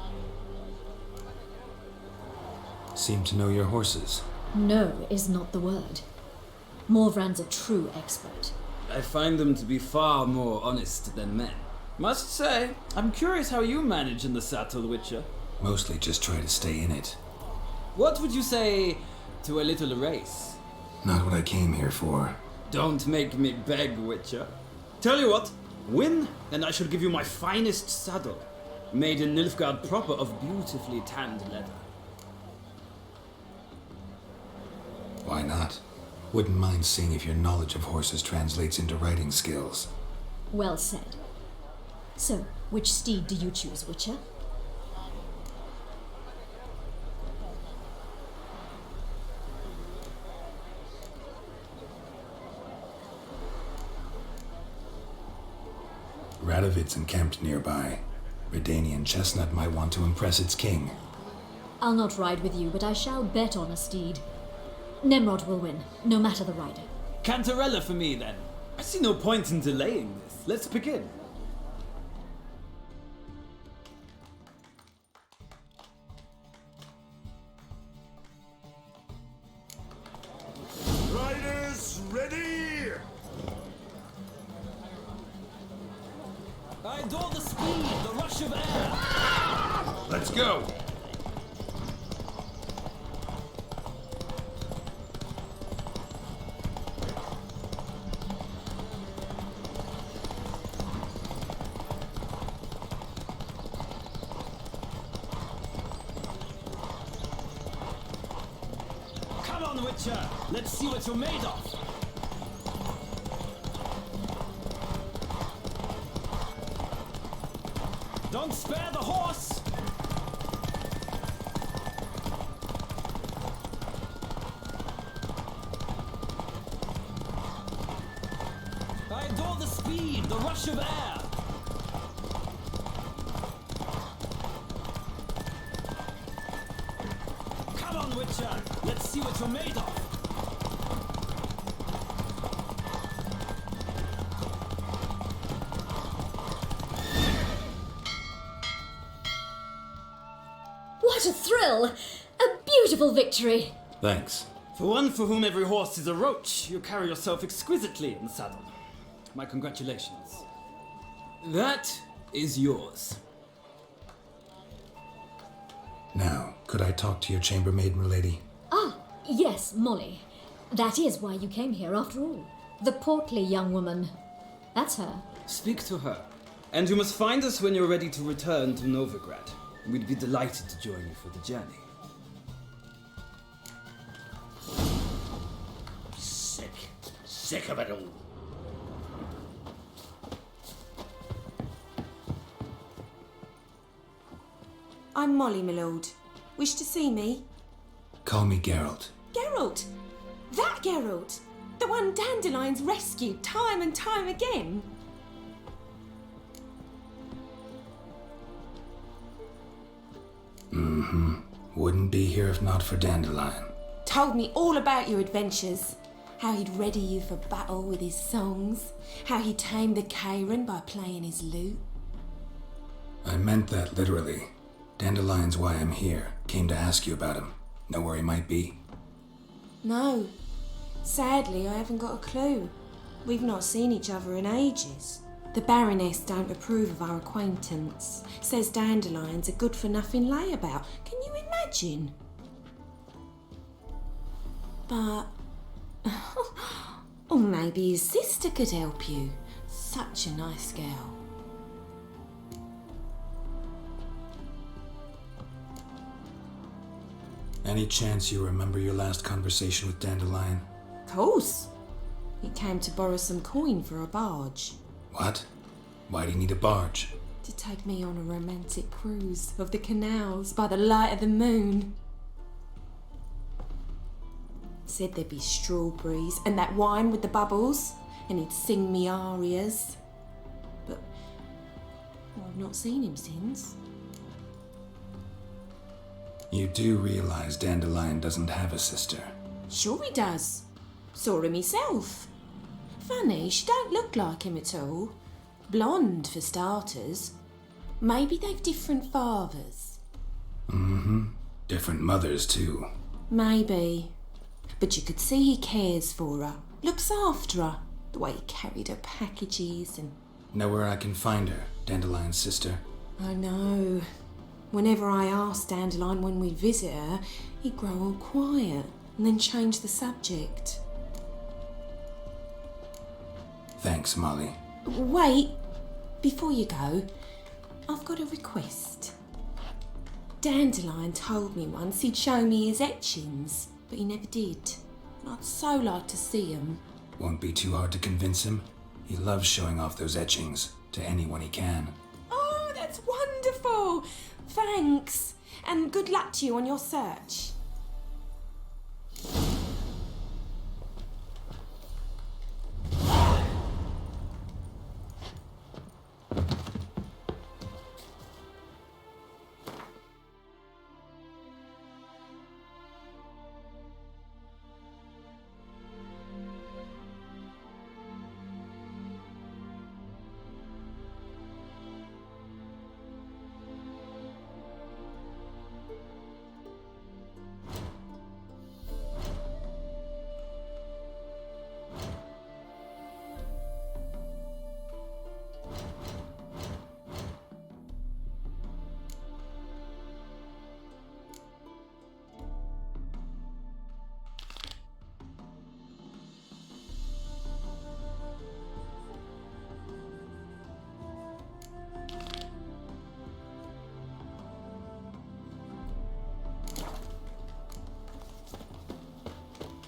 Seem to know your horses. No is not the word. Morvran's a true expert. I find them to be far more honest than men. Must say, I'm curious how you manage in the saddle, Witcher. Mostly just try to stay in it. What would you say to a little race? Not what I came here for. Don't make me beg, Witcher. Tell you what, win, and I shall give you my finest saddle, made in Nilfgaard proper of beautifully tanned leather. Why not? Wouldn't mind seeing if your knowledge of horses translates into riding skills. Well said. So, which steed do you choose, Witcher? Radovid's encamped nearby. Redanian chestnut might want to impress its king. I'll not ride with you, but I shall bet on a steed. Nemrod will win, no matter the rider. Cantarella for me, then. I see no point in delaying this. Let's begin. Riders, ready! I adore the speed, the rush of air. Let's go. Come on, Witcher. Let's see what you're made of. Don't spare the horse! I adore the speed, the rush of air! Come on, Witcher! Let's see what you're made of! What a thrill! A beautiful victory! Thanks. For one for whom every horse is a roach, you carry yourself exquisitely in the saddle. My congratulations. That is yours. Now, could I talk to your chambermaid, milady? Ah, yes, Molly. That is why you came here after all. The portly young woman. That's her. Speak to her. And you must find us when you're ready to return to Novigrad. We'd be delighted to join you for the journey. Sick of it all. I'm Molly, my lord. Wish to see me? Call me Geralt. Geralt! That Geralt! The one Dandelion's rescued time and time again! Mm-hmm. Wouldn't be here if not for Dandelion. Told me all about your adventures. How he'd ready you for battle with his songs. How he tamed the Karen by playing his lute. I meant that literally. Dandelion's why I'm here. Came to ask you about him. Know where he might be? No. Sadly, I haven't got a clue. We've not seen each other in ages. The Baroness don't approve of our acquaintance. Says Dandelion's a good-for-nothing layabout. Can you imagine? But... or maybe his sister could help you. Such a nice girl. Any chance you remember your last conversation with Dandelion? Course. He came to borrow some coin for a barge. What? Why do you need a barge? To take me on a romantic cruise of the canals by the light of the moon. Said there'd be strawberries and that wine with the bubbles, and he'd sing me arias. But I've not seen him since. You do realize Dandelion doesn't have a sister? Sure he does. Saw him myself. Funny, she don't look like him at all. Blonde, for starters. Maybe they've different fathers. Mm-hmm. Different mothers, too. Maybe. But you could see he cares for her. Looks after her. The way he carried her packages and... Know where I can find her, Dandelion's sister? I know. Whenever I asked Dandelion when we'd visit her, he'd grow all quiet and then change the subject. Thanks, Molly. Wait, before you go, I've got a request. Dandelion told me once he'd show me his etchings, but he never did. And I'd so like to see them. Won't be too hard to convince him. He loves showing off those etchings to anyone he can. Oh, that's wonderful! Thanks, and good luck to you on your search.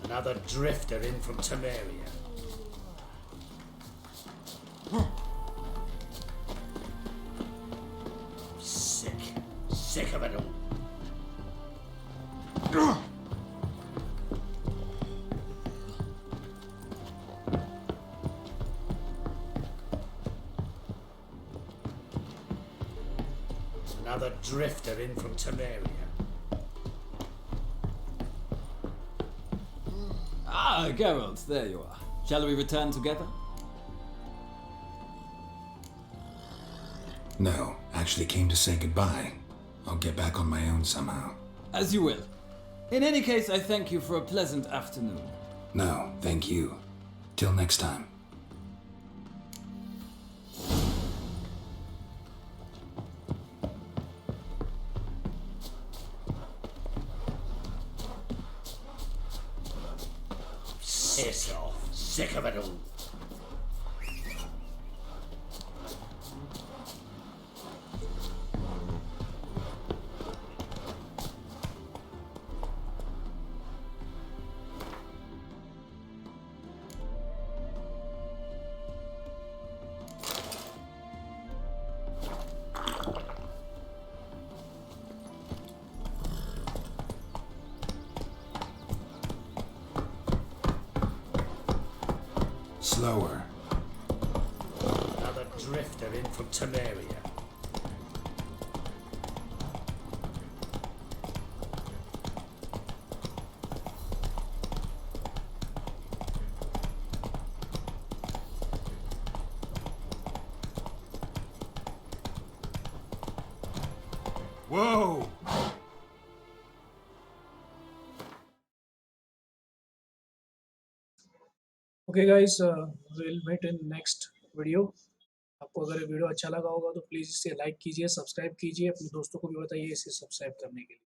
Another drifter in from Temeria. Sick of it all. Another drifter in from Temeria. Ah, Geralt, there you are. Shall we return together? No, actually came to say goodbye. I'll get back on my own somehow. As you will. In any case, I thank you for a pleasant afternoon. No, thank you. Till next time. piss off. Sick of it all. Slower. Another drifter in from Temeria. Whoa! Okay guys, will meet in next video. आपको अगर video अच्छा लगा होगा तो please इसे like कीजिए, subscribe कीजिए, अपने दोस्तों को भी बताइए इसे सब्सक्राइब करने के लिए।